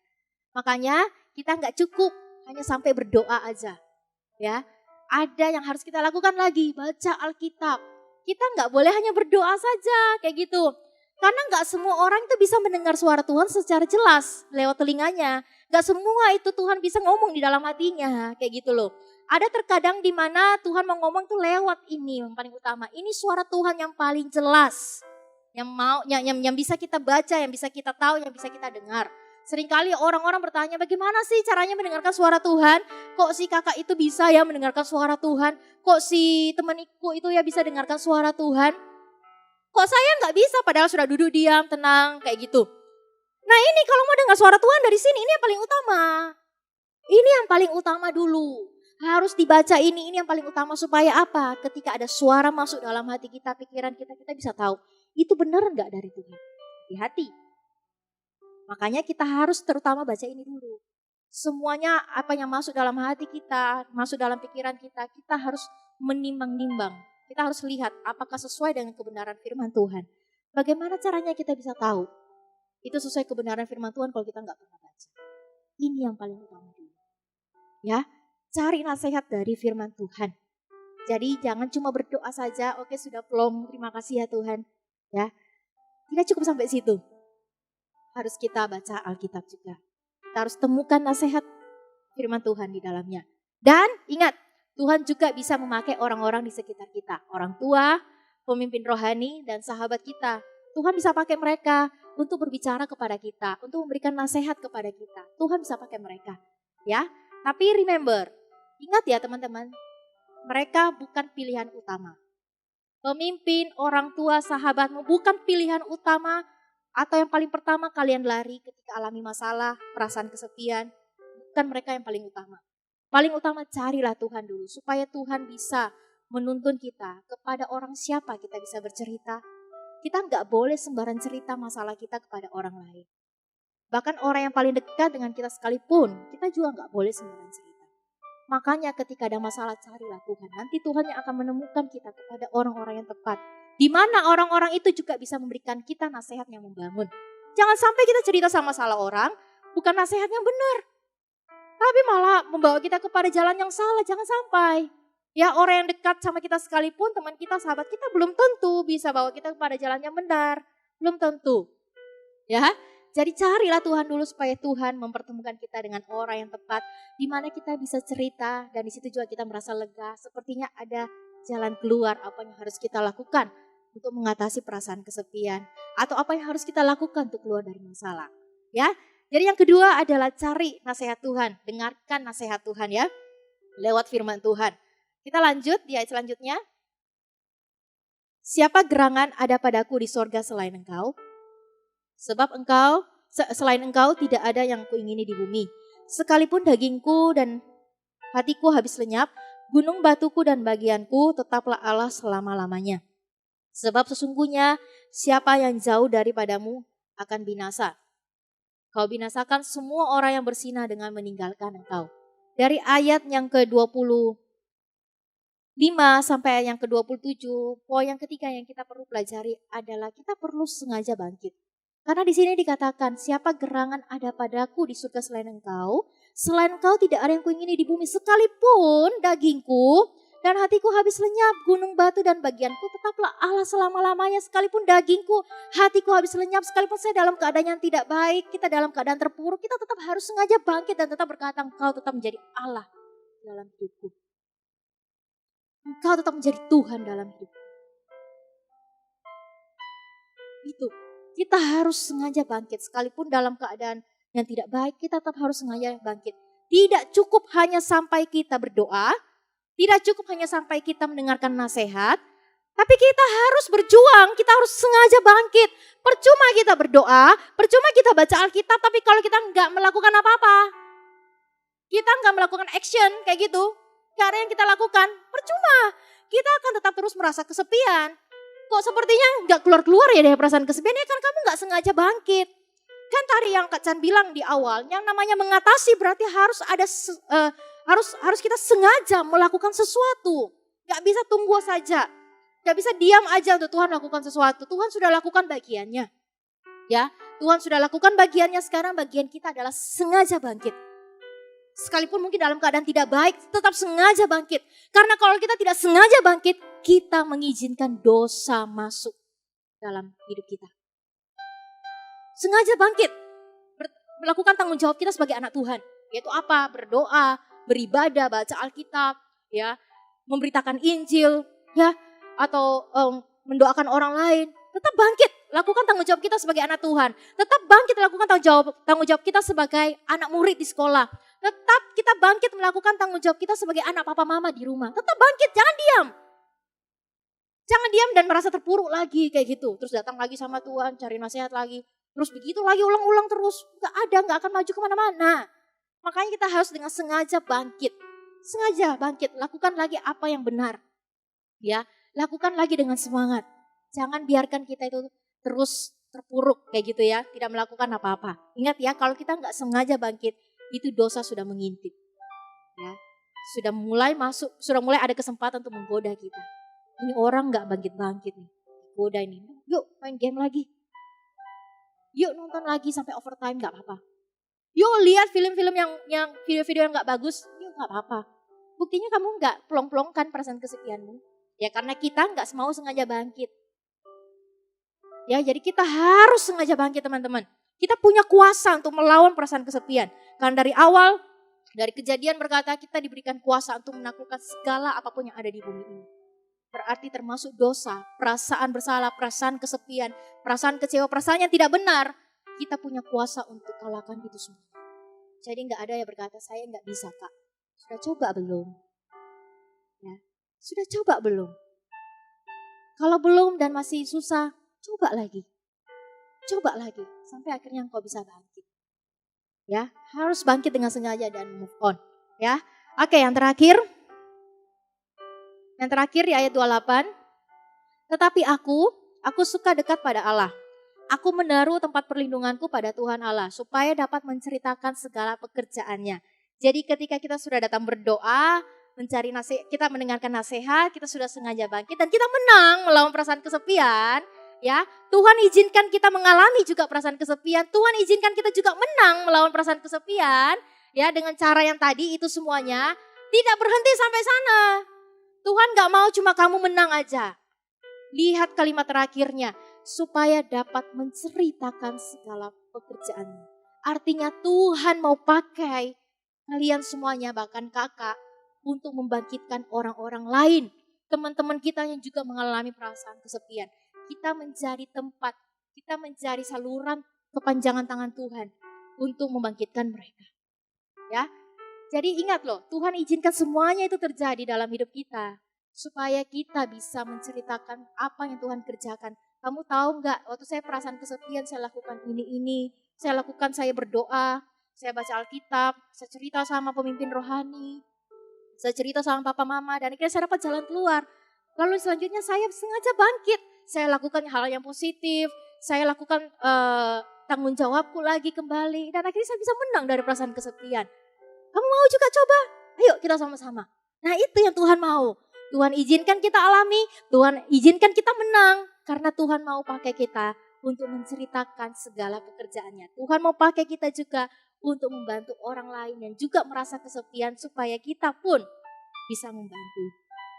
S3: Makanya kita nggak cukup hanya sampai berdoa aja. Ya, ada yang harus kita lakukan lagi, baca Alkitab. Kita nggak boleh hanya berdoa saja kayak gitu. Karena nggak semua orang itu bisa mendengar suara Tuhan secara jelas lewat telinganya. Nggak semua itu Tuhan bisa ngomong di dalam hatinya, kayak gitu loh. Ada terkadang di mana Tuhan mau ngomong tuh lewat ini yang paling utama. Ini suara Tuhan yang paling jelas, yang bisa kita baca, yang bisa kita tahu, yang bisa kita dengar. Seringkali orang-orang bertanya, bagaimana sih caranya mendengarkan suara Tuhan? Kok si kakak itu bisa ya mendengarkan suara Tuhan? Kok si temaniku itu ya bisa dengarkan suara Tuhan? Kok saya nggak bisa padahal sudah duduk diam, tenang, kayak gitu. Nah ini kalau mau dengar suara Tuhan dari sini, ini yang paling utama. Ini yang paling utama dulu. Harus dibaca ini yang paling utama supaya apa? Ketika ada suara masuk dalam hati kita, pikiran kita bisa tahu. Itu benar nggak dari Tuhan? Di hati. Makanya kita harus terutama baca ini dulu. Semuanya apa yang masuk dalam hati kita, masuk dalam pikiran kita, kita harus menimbang-nimbang. Kita harus lihat apakah sesuai dengan kebenaran firman Tuhan. Bagaimana caranya kita bisa tahu itu sesuai kebenaran firman Tuhan kalau kita nggak pernah baca. Ini yang paling utama dulu. Ya, cari nasihat dari firman Tuhan. Jadi jangan cuma berdoa saja, oke sudah plong, terima kasih ya Tuhan. Ya, tidak cukup sampai situ. Harus kita baca Alkitab juga. Kita harus temukan nasihat firman Tuhan di dalamnya. Dan ingat, Tuhan juga bisa memakai orang-orang di sekitar kita. Orang tua, pemimpin rohani, dan sahabat kita. Tuhan bisa pakai mereka untuk berbicara kepada kita, untuk memberikan nasihat kepada kita. Tuhan bisa pakai mereka. Ya, tapi remember, ingat ya teman-teman, mereka bukan pilihan utama. Pemimpin, orang tua, sahabatmu bukan pilihan utama atau yang paling pertama kalian lari ketika alami masalah, perasaan kesepian. Bukan mereka yang paling utama. Paling utama carilah Tuhan dulu supaya Tuhan bisa menuntun kita kepada orang siapa kita bisa bercerita. Kita nggak boleh sembarang cerita masalah kita kepada orang lain. Bahkan orang yang paling dekat dengan kita sekalipun, kita juga nggak boleh sembarang cerita. Makanya ketika ada masalah carilah Tuhan. Nanti Tuhan yang akan menemukan kita kepada orang-orang yang tepat. Di mana orang-orang itu juga bisa memberikan kita nasihat yang membangun. Jangan sampai kita cerita sama salah orang, bukan nasihat yang benar. Tapi malah membawa kita kepada jalan yang salah, jangan sampai. Ya orang yang dekat sama kita sekalipun, teman kita, sahabat kita belum tentu bisa bawa kita kepada jalan yang benar. Belum tentu. Ya, jadi carilah Tuhan dulu supaya Tuhan mempertemukan kita dengan orang yang tepat. Di mana kita bisa cerita dan di situ juga kita merasa lega. Sepertinya ada jalan keluar apa yang harus kita lakukan untuk mengatasi perasaan kesepian. Atau apa yang harus kita lakukan untuk keluar dari masalah. Ya, jadi yang kedua adalah cari nasihat Tuhan. Dengarkan nasihat Tuhan ya. Lewat firman Tuhan. Kita lanjut di ayat selanjutnya. Siapa gerangan ada padaku di sorga selain engkau? Sebab selain engkau tidak ada yang kuingini di bumi. Sekalipun dagingku dan hatiku habis lenyap, gunung batuku dan bagianku tetaplah Allah selama-lamanya. Sebab sesungguhnya siapa yang jauh daripadamu akan binasa. Kau binasakan semua orang yang bersinah dengan meninggalkan engkau. Dari ayat yang ke-25 sampai yang ke-27, poin yang ketiga yang kita perlu pelajari adalah kita perlu sengaja bangkit. Karena di sini dikatakan, siapa gerangan ada padaku di surga selain engkau tidak ada yang kuingini di bumi. Sekalipun dagingku dan hatiku habis lenyap, gunung batu dan bagianku tetaplah Allah selama-lamanya. Sekalipun dagingku, hatiku habis lenyap, sekalipun saya dalam keadaan yang tidak baik, kita dalam keadaan terpuruk, kita tetap harus sengaja bangkit dan tetap berkata, engkau tetap menjadi Allah dalam hidupku. Engkau tetap menjadi Tuhan dalam hidupku. Itu, kita harus sengaja bangkit. Sekalipun dalam keadaan yang tidak baik, kita tetap harus sengaja bangkit. Tidak cukup hanya sampai kita berdoa, tidak cukup hanya sampai kita mendengarkan nasihat, tapi kita harus berjuang, kita harus sengaja bangkit. Percuma kita berdoa, percuma kita baca Alkitab, tapi kalau kita nggak melakukan apa-apa, kita nggak melakukan action kayak gitu, gak ada yang kita lakukan, percuma. Kita akan tetap terus merasa kesepian. Kok sepertinya nggak keluar-keluar ya dari perasaan kesepian, ya kan kamu nggak sengaja bangkit. Kan tadi yang Kak Chan bilang di awal, yang namanya mengatasi berarti harus ada harus kita sengaja melakukan sesuatu. Gak bisa tunggu saja. Gak bisa diam aja untuk Tuhan lakukan sesuatu. Tuhan sudah lakukan bagiannya. Ya, Tuhan sudah lakukan bagiannya, sekarang bagian kita adalah sengaja bangkit. Sekalipun mungkin dalam keadaan tidak baik, tetap sengaja bangkit. Karena kalau kita tidak sengaja bangkit, kita mengizinkan dosa masuk dalam hidup kita. Sengaja bangkit. Melakukan tanggung jawab kita sebagai anak Tuhan. Yaitu apa? Berdoa, beribadah, baca Alkitab, ya, memberitakan Injil, ya, atau mendoakan orang lain. Tetap bangkit, lakukan tanggung jawab kita sebagai anak Tuhan. Tetap bangkit lakukan tanggung jawab kita sebagai anak murid di sekolah. Tetap kita bangkit melakukan tanggung jawab kita sebagai anak papa mama di rumah. Tetap bangkit, jangan diam. Jangan diam dan merasa terpuruk lagi kayak gitu. Terus datang lagi sama Tuhan, cari nasihat lagi. Terus begitu lagi ulang-ulang terus. Gak akan maju kemana-mana. Makanya kita harus dengan sengaja bangkit. Sengaja bangkit, lakukan lagi apa yang benar. Ya, lakukan lagi dengan semangat. Jangan biarkan kita itu terus terpuruk kayak gitu ya, tidak melakukan apa-apa. Ingat ya, kalau kita nggak sengaja bangkit, itu dosa sudah mengintip. Ya, sudah mulai ada kesempatan untuk menggoda kita. Ini orang nggak bangkit-bangkit nih, goda ini. Yuk main game lagi, yuk nonton lagi sampai overtime nggak apa-apa. Yuk lihat film-film yang video-video yang nggak bagus, yuk nggak apa-apa. Buktinya kamu nggak pelong-pelongkan perasaan kesepianmu. Ya karena kita nggak mau sengaja bangkit. Ya jadi kita harus sengaja bangkit teman-teman. Kita punya kuasa untuk melawan perasaan kesepian. Karena dari awal, dari kejadian berkata kita diberikan kuasa untuk menaklukkan segala apapun yang ada di bumi ini. Berarti termasuk dosa, perasaan bersalah, perasaan kesepian, perasaan kecewa, perasaan yang tidak benar. Kita punya kuasa untuk kalahkan itu semua. Jadi nggak ada yang berkata, saya nggak bisa Kak. Sudah coba belum? Ya, sudah coba belum? Kalau belum dan masih susah, coba lagi. Coba lagi, sampai akhirnya engkau bisa bangkit. Ya, harus bangkit dengan sengaja dan move on. Ya, oke yang terakhir. Yang terakhir di ayat 28. Tetapi aku suka dekat pada Allah. Aku menaruh tempat perlindunganku pada Tuhan Allah supaya dapat menceritakan segala pekerjaannya. Jadi ketika kita sudah datang berdoa, mencari nasihat, kita mendengarkan nasihat, kita sudah sengaja bangkit dan kita menang melawan perasaan kesepian, ya. Tuhan izinkan kita mengalami juga perasaan kesepian. Tuhan izinkan kita juga menang melawan perasaan kesepian, ya, dengan cara yang tadi itu semuanya tidak berhenti sampai sana. Tuhan gak mau cuma kamu menang aja. Lihat kalimat terakhirnya, supaya dapat menceritakan segala pekerjaanmu. Artinya Tuhan mau pakai kalian semuanya, bahkan kakak, untuk membangkitkan orang-orang lain. Teman-teman kita yang juga mengalami perasaan kesepian. Kita menjadi tempat, kita menjadi saluran kepanjangan tangan Tuhan untuk membangkitkan mereka. Ya. Jadi ingat loh, Tuhan izinkan semuanya itu terjadi dalam hidup kita. Supaya kita bisa menceritakan apa yang Tuhan kerjakan. Kamu tahu nggak, waktu saya perasaan kesepian saya lakukan ini. Saya berdoa, saya baca Alkitab, saya cerita sama pemimpin rohani. Saya cerita sama papa mama dan akhirnya saya dapat jalan keluar. Lalu selanjutnya saya sengaja bangkit. Saya lakukan hal yang positif, saya lakukan tanggung jawabku lagi kembali. Dan akhirnya saya bisa menang dari perasaan kesepian. Kamu mau juga coba? Ayo kita sama-sama. Nah itu yang Tuhan mau. Tuhan izinkan kita alami, Tuhan izinkan kita menang. Karena Tuhan mau pakai kita untuk menceritakan segala pekerjaannya. Tuhan mau pakai kita juga untuk membantu orang lain yang juga merasa kesepian. Supaya kita pun bisa membantu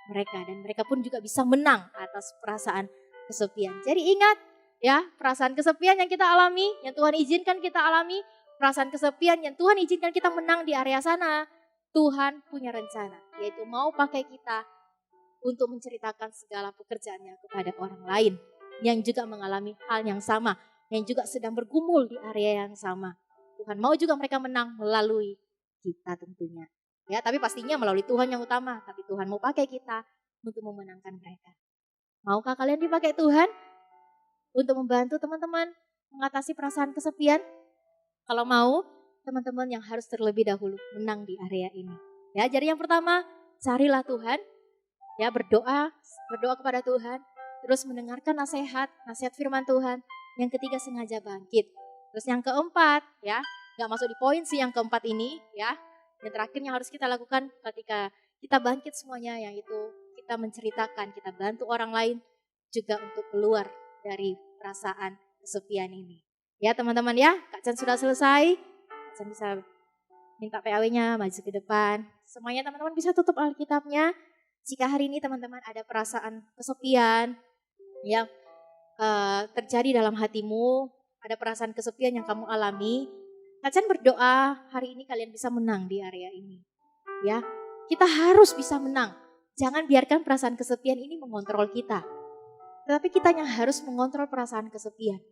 S3: mereka. Dan mereka pun juga bisa menang atas perasaan kesepian. Jadi ingat ya, perasaan kesepian yang kita alami, yang Tuhan izinkan kita alami. Perasaan kesepian yang Tuhan izinkan kita menang di area sana. Tuhan punya rencana, yaitu mau pakai kita untuk menceritakan segala pekerjaannya kepada orang lain. Yang juga mengalami hal yang sama, yang juga sedang bergumul di area yang sama. Tuhan mau juga mereka menang melalui kita tentunya. Ya, tapi pastinya melalui Tuhan yang utama. Tapi Tuhan mau pakai kita untuk memenangkan mereka. Maukah kalian dipakai Tuhan untuk membantu teman-teman mengatasi perasaan kesepian? Kalau mau, teman-teman yang harus terlebih dahulu menang di area ini. Ya, jadi yang pertama, carilah Tuhan. Ya, berdoa kepada Tuhan. Terus mendengarkan nasihat firman Tuhan. Yang ketiga, sengaja bangkit. Terus yang keempat, ya, gak masuk di poin sih yang keempat ini, ya. Yang terakhir yang harus kita lakukan ketika kita bangkit semuanya, yaitu kita menceritakan, kita bantu orang lain juga untuk keluar dari perasaan kesepian ini. Ya teman-teman ya, Kak Chan sudah selesai. Kak Chan bisa minta PAW-nya maju ke depan. Semuanya teman-teman bisa tutup Alkitabnya. Jika hari ini teman-teman ada perasaan kesepian yang terjadi dalam hatimu, ada perasaan kesepian yang kamu alami, Kak Chan berdoa hari ini kalian bisa menang di area ini. Ya, kita harus bisa menang. Jangan biarkan perasaan kesepian ini mengontrol kita. Tetapi kita yang harus mengontrol perasaan kesepian.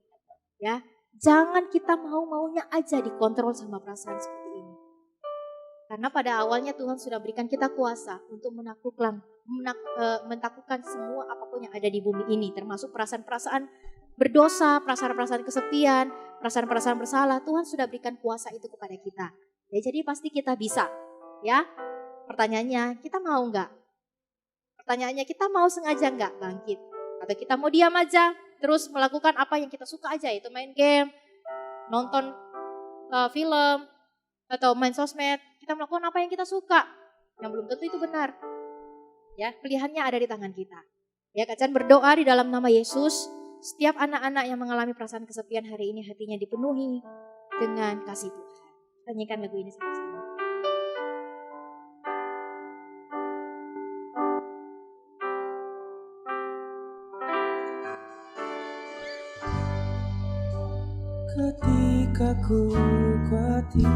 S3: Ya, jangan kita mau-maunya aja dikontrol sama perasaan seperti ini. Karena pada awalnya Tuhan sudah berikan kita kuasa untuk menaklukkan semua apapun yang ada di bumi ini. Termasuk perasaan-perasaan berdosa, perasaan-perasaan kesepian, perasaan-perasaan bersalah. Tuhan sudah berikan kuasa itu kepada kita. Ya, jadi pasti kita bisa. Ya, pertanyaannya kita mau nggak? Pertanyaannya kita mau sengaja nggak bangkit? Atau kita mau diam aja? terus melakukan apa yang kita suka aja, itu main game, nonton film, atau main sosmed. Kita melakukan apa yang kita suka, yang belum tentu itu benar. Ya, pilihannya ada di tangan kita. Ya, Kak Chan berdoa di dalam nama Yesus, setiap anak-anak yang mengalami perasaan kesepian hari ini hatinya dipenuhi dengan kasih Tuhan. Kita nyanyikan lagu ini sama-sama.
S2: Ketika ku kuati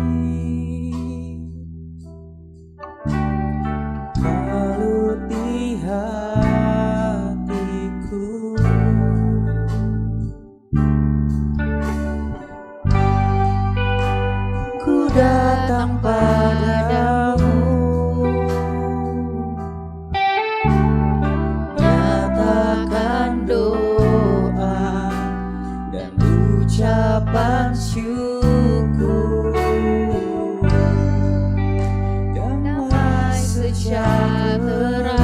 S2: kalut di hatiku, ku datang padamu, nyatakan doa dan ucapan syukur, damai sejahtera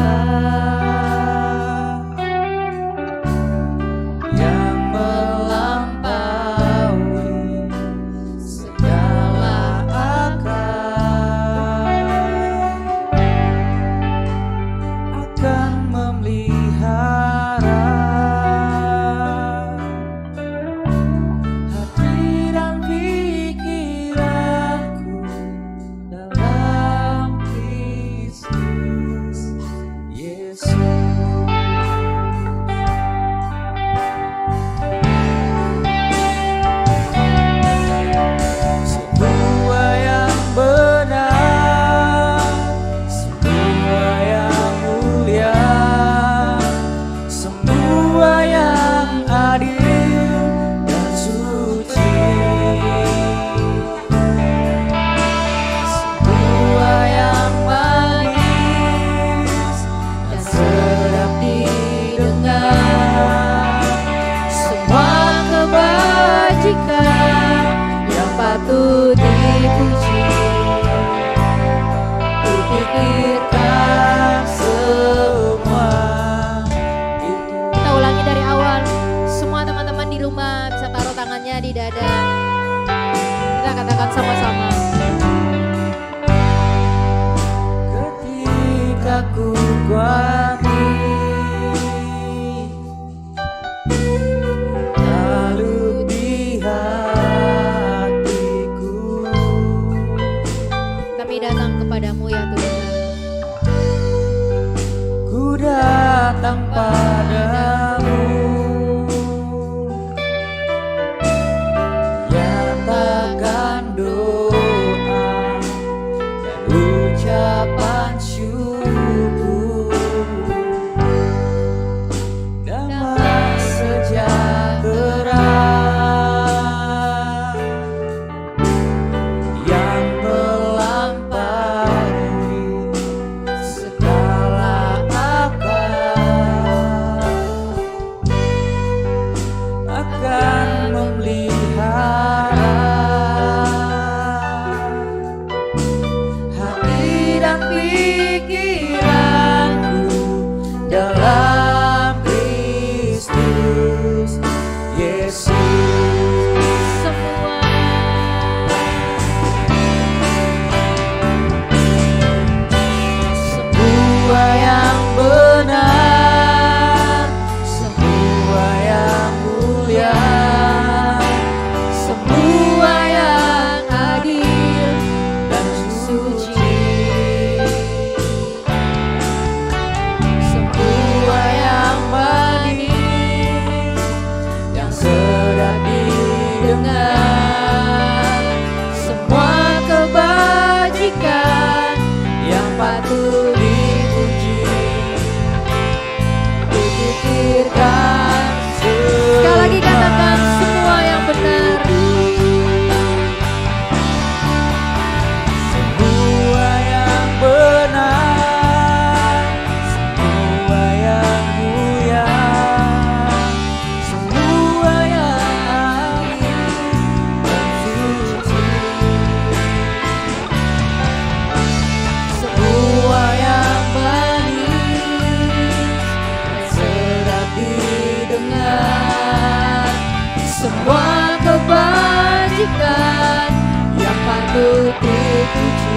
S2: yang melampaui segala akal akan memelihara hati dan pikiranku dalam Kristus Yesus. Semua yang benar, semua yang mulia, semua yang adil dan suci, semua yang manis dan sedap didengar, semua kebajikan yang patut dipuji, kupikirkan semua itu.
S3: Kita ulangi dari awal. Semua teman-teman di rumah bisa taruh tangannya di dada. Kita katakan sama-sama.
S2: Ketika ku kuati kalut di hatiku,
S3: Kami datang kepadamu ya Tuhan.
S2: ku datang padamu, nyatakan doa dan ucapan syukur, damai sejahtera yang melampaui segala akal akan memelihara hati dan pikiranku dalam Kristus Yesus.
S3: Semua
S2: Semua yang benar, semua yang mulia, semua yang adil dan suci, semua yang manis, yang sedap didengar, semua kebajikan yang patut dipuji, kupikirkan
S3: sekali lagi katakan semua yang benar.
S2: semua yang benar, semua yang mulia, semua yang adil dan suci, semua yang
S3: patut dipuji.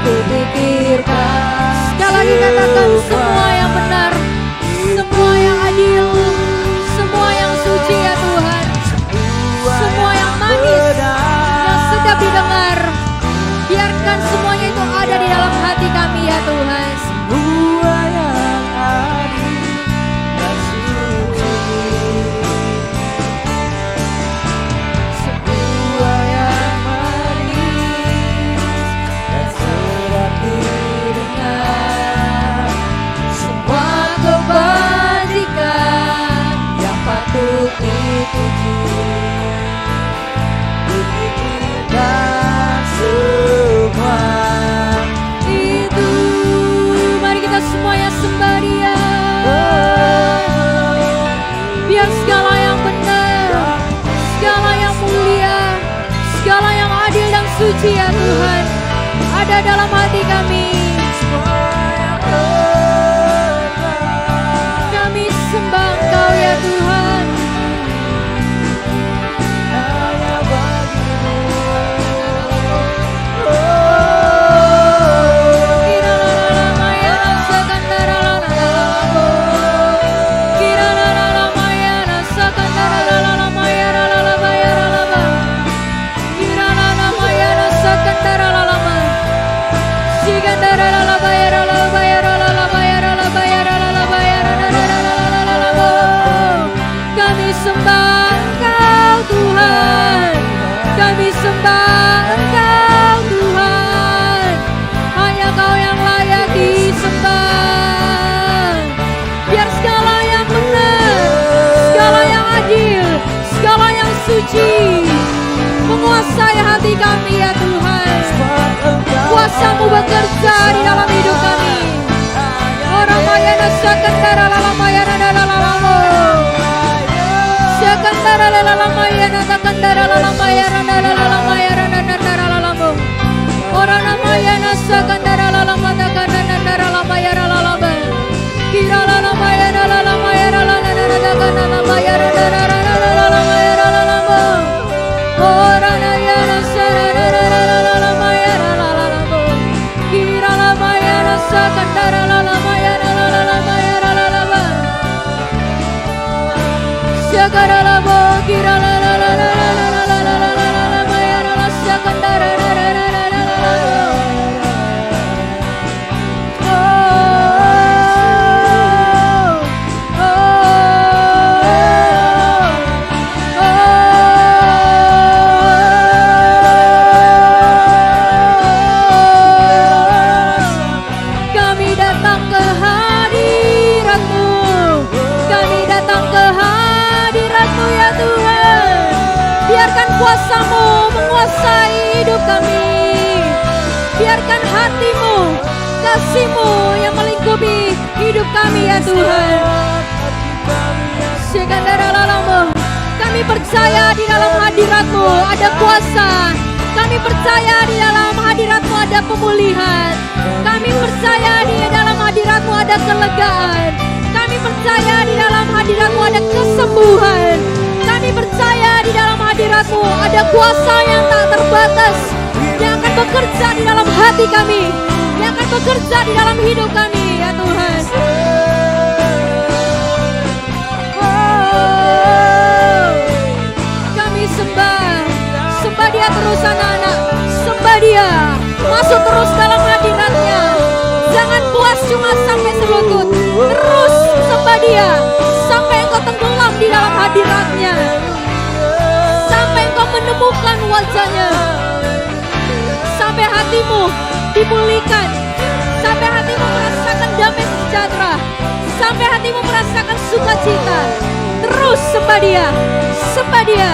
S3: Kupikirkan sekali lagi katakan semua yang benar, semua yang adil, semua yang suci ya Tuhan, semua yang manis, yang sedap didengar, biarkan semuanya itu ada di dalam hati kami ya Tuhan.
S2: Semua yang adil dan suci, semua yang manis dan sedap didengar, semua kebajikan yang patut dipuji. Kupikirkan semua
S3: Itu mari kita semuanya sembah Dia. Biar segala yang benar, segala yang mulia, segala yang adil dan suci ya Tuhan ada dalam hati kami. Kami sembah Engkau ya Tuhan.
S2: hanya bagimu.
S3: Kami sembah Engkau Tuhan, kami sembah Engkau Tuhan, hanya Kau yang layak disembah. Biar segala yang benar, segala yang adil, segala yang suci menguasai hati kami ya Tuhan. Kuasa-Mu bekerja di dalam hidup kami. Orang mayana sakandara lala mayana lala lala. Sakandara lala mayana sakandara lala mayana lala mayana nandara lala mo. Orang mayana sakandara lala mata kanana lala mayana lala ba. Kira lala mayana lala mayana lala nanda kanana mayana lala lala mayana lala mo. Orang mayana sarara lala mayana lala mo. Kira lala mayana sakandara lala mayana lala mayana lala ba. Sakara lala kira lala lala lala lala lala mayana lala sakandara lala lala lala. Kami datang ke hadirat-Mu, kami datang ke hadirat-Mu ya Tuhan. Biarkan kuasa-Mu menguasai hidup kami. Biarkan hati-Mu, kasih-Mu yang melingkupi hidup kami ya Tuhan. Sekandara-lalamu, kami percaya di dalam hadirat-Mu ada kuasa. Kami percaya di dalam hadirat-Mu ada pemulihan. Kami percaya di dalam hadirat-Mu ada kelegaan. Kami percaya di dalam hadirat-Mu ada kesembuhan. Kami percaya di dalam hadirat-Mu ada kuasa yang tak terbatas, yang akan bekerja di dalam hati kami, yang akan bekerja di dalam hidup kami ya Tuhan. Kami sembah Dia terus anak-anak, sembah Dia, masuk terus dalam hadirat-Nya. Jangan puas cuma sampai selutut, terus sembah Dia sampai engkau tenggelam di dalam hadirat-Nya, sampai engkau menemukan wajah-Nya, sampai hatimu dipulihkan, sampai hatimu merasakan damai sejahtera, sampai hatimu merasakan sukacita. Terus sembah Dia, sembah Dia.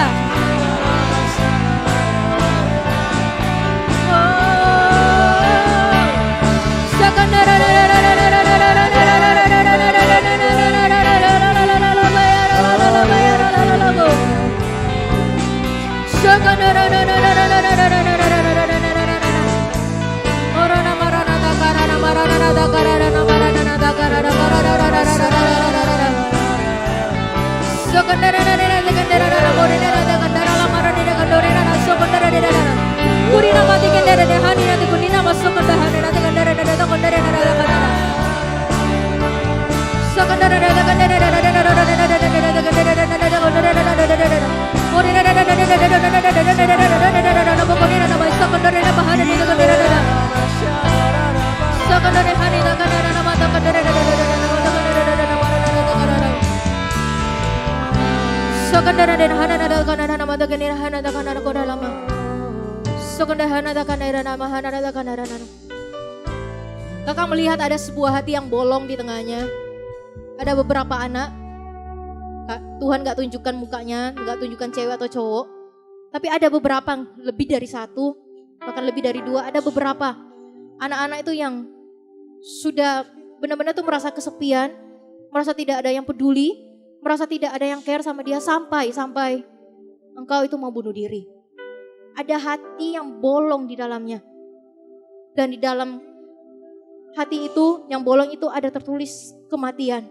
S3: Sekandara Kakak melihat ada sebuah hati yang bolong di tengahnya. Ada beberapa anak, Tuhan gak tunjukkan mukanya, gak tunjukkan cewek atau cowok. Tapi ada beberapa, lebih dari satu, bahkan lebih dari dua, ada beberapa anak-anak itu yang sudah benar-benar tuh merasa kesepian, merasa tidak ada yang peduli, merasa tidak ada yang care sama dia sampai engkau itu mau bunuh diri. Ada hati yang bolong di dalamnya. Dan di dalam hati itu, yang bolong itu ada tertulis kematian.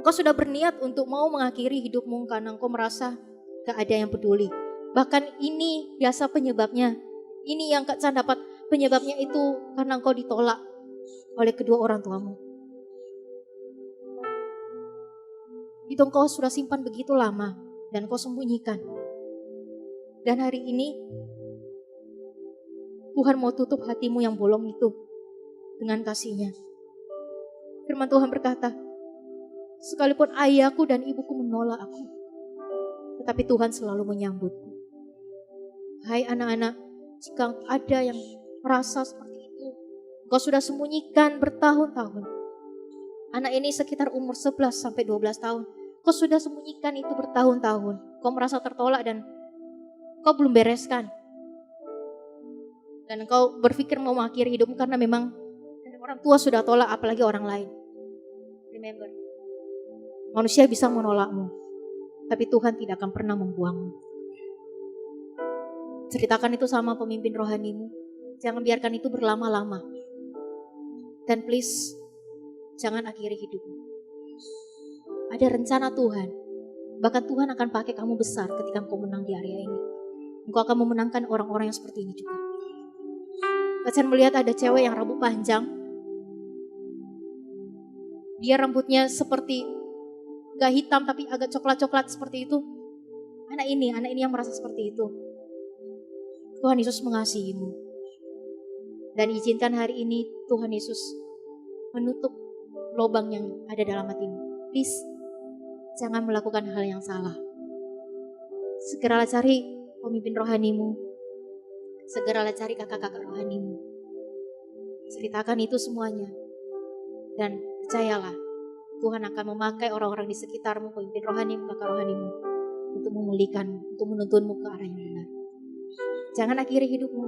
S3: Engkau sudah berniat untuk mau mengakhiri hidupmu karena engkau merasa gak ada yang peduli. Bahkan ini biasa penyebabnya. Ini yang Kak Chan dapat penyebabnya itu karena engkau ditolak oleh kedua orang tuamu. Itu engkau sudah simpan begitu lama dan engkau sembunyikan. Dan hari ini Tuhan mau tutup hatimu yang bolong itu dengan kasih-Nya. Firman Tuhan berkata, sekalipun ayahku dan ibuku menolak aku, tetapi Tuhan selalu menyambutku. Hai anak-anak, jika ada yang merasa seperti itu, engkau sudah sembunyikan bertahun-tahun. Anak ini sekitar umur 11 sampai 12 tahun. Kau sudah sembunyikan itu bertahun-tahun. Kau merasa tertolak dan kau belum bereskan. Dan kau berpikir mau mengakhiri hidupmu karena memang orang tua sudah tolak, apalagi orang lain. Remember, manusia bisa menolakmu, tapi Tuhan tidak akan pernah membuangmu. Ceritakan itu sama pemimpin rohanimu. Jangan biarkan itu berlama-lama. Dan please, jangan akhiri hidupmu. Ada rencana Tuhan. Bahkan Tuhan akan pakai kamu besar ketika engkau menang di area ini. Engkau akan memenangkan orang-orang yang seperti ini juga. Pacar melihat ada cewek yang rambut panjang. Dia rambutnya seperti gak hitam tapi agak coklat-coklat seperti itu. Anak ini yang merasa seperti itu. Tuhan Yesus mengasihimu. Dan izinkan hari ini Tuhan Yesus menutup lubang yang ada dalam hatimu. Please, jangan melakukan hal yang salah. Segeralah cari pemimpin rohanimu. Segeralah cari kakak-kakak rohanimu. Ceritakan itu semuanya. Dan percayalah, Tuhan akan memakai orang-orang di sekitarmu, pemimpin rohanimu, kakak rohanimu, untuk memulihkan, untuk menuntunmu ke arah yang benar. Jangan akhiri hidupmu,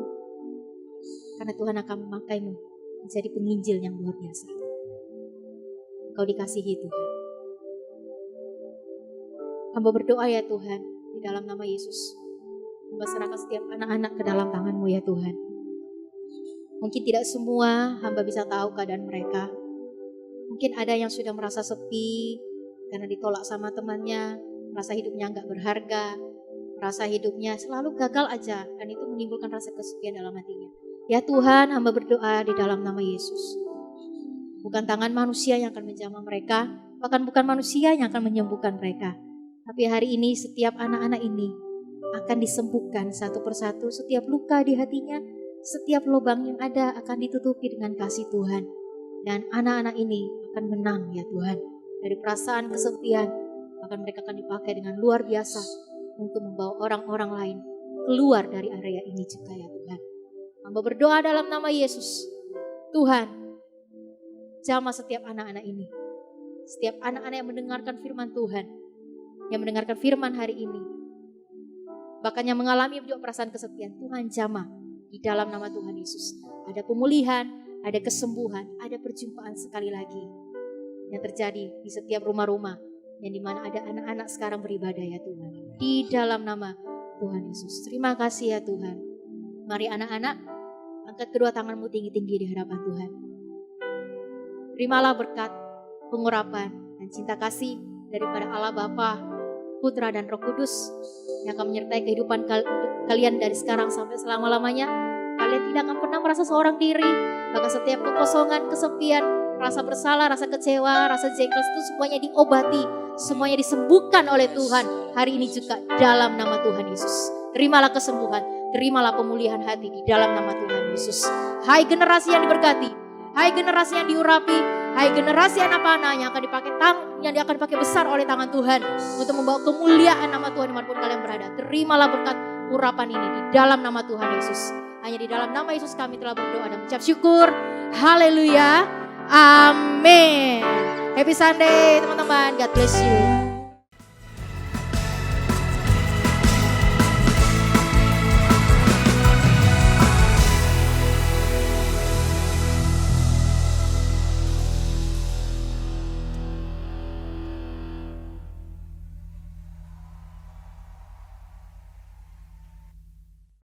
S3: karena Tuhan akan memakaimu menjadi penginjil yang luar biasa. Kau dikasihi Tuhan. Hamba berdoa ya Tuhan, di dalam nama Yesus. Hamba serahkan setiap anak-anak ke dalam tangan-Mu ya Tuhan. Mungkin tidak semua hamba bisa tahu keadaan mereka. Mungkin ada yang sudah merasa sepi karena ditolak sama temannya, merasa hidupnya gak berharga, merasa hidupnya selalu gagal aja, dan itu menimbulkan rasa kesepian dalam hatinya. Ya Tuhan, hamba berdoa di dalam nama Yesus. Bukan tangan manusia yang akan menjamah mereka, bahkan bukan manusia yang akan menyembuhkan mereka. Tapi hari ini setiap anak-anak ini akan disembuhkan satu persatu. Setiap luka di hatinya, setiap lubang yang ada akan ditutupi dengan kasih Tuhan. Dan anak-anak ini akan menang ya Tuhan. Dari perasaan kesepian, bahkan mereka akan dipakai dengan luar biasa untuk membawa orang-orang lain keluar dari area ini juga ya Tuhan. Hamba berdoa dalam nama Yesus. Tuhan, jamah setiap anak-anak ini. Setiap anak-anak yang mendengarkan firman Tuhan, yang mendengarkan firman hari ini, bahkan yang mengalami juga perasaan kesepian, Tuhan jamah di dalam nama Tuhan Yesus. Ada pemulihan, ada kesembuhan, ada perjumpaan sekali lagi yang terjadi di setiap rumah-rumah yang dimana ada anak-anak sekarang beribadah ya Tuhan. Di dalam nama Tuhan Yesus. Terima kasih ya Tuhan. Mari anak-anak, angkat kedua tanganmu tinggi-tinggi di hadapan Tuhan. Terimalah berkat, pengurapan, dan cinta kasih daripada Allah Bapa, Putra dan Roh Kudus yang akan menyertai kehidupan kalian dari sekarang sampai selama-lamanya. Kalian tidak akan pernah merasa seorang diri, bahkan setiap kekosongan, kesepian, rasa bersalah, rasa kecewa, rasa jengkel itu semuanya diobati, semuanya disembuhkan oleh Tuhan hari ini juga dalam nama Tuhan Yesus. Terimalah kesembuhan, terimalah pemulihan hati di dalam nama Tuhan Yesus. Hai generasi yang diberkati, hai generasi yang diurapi, hai generasi anak-anak yang akan dipakai besar oleh tangan Tuhan untuk membawa kemuliaan nama Tuhan dimanapun kalian berada. Terimalah berkat urapan ini di dalam nama Tuhan Yesus. Hanya di dalam nama Yesus kami telah berdoa dan mengucap syukur. Haleluya. Amin. Happy Sunday teman-teman. God bless you.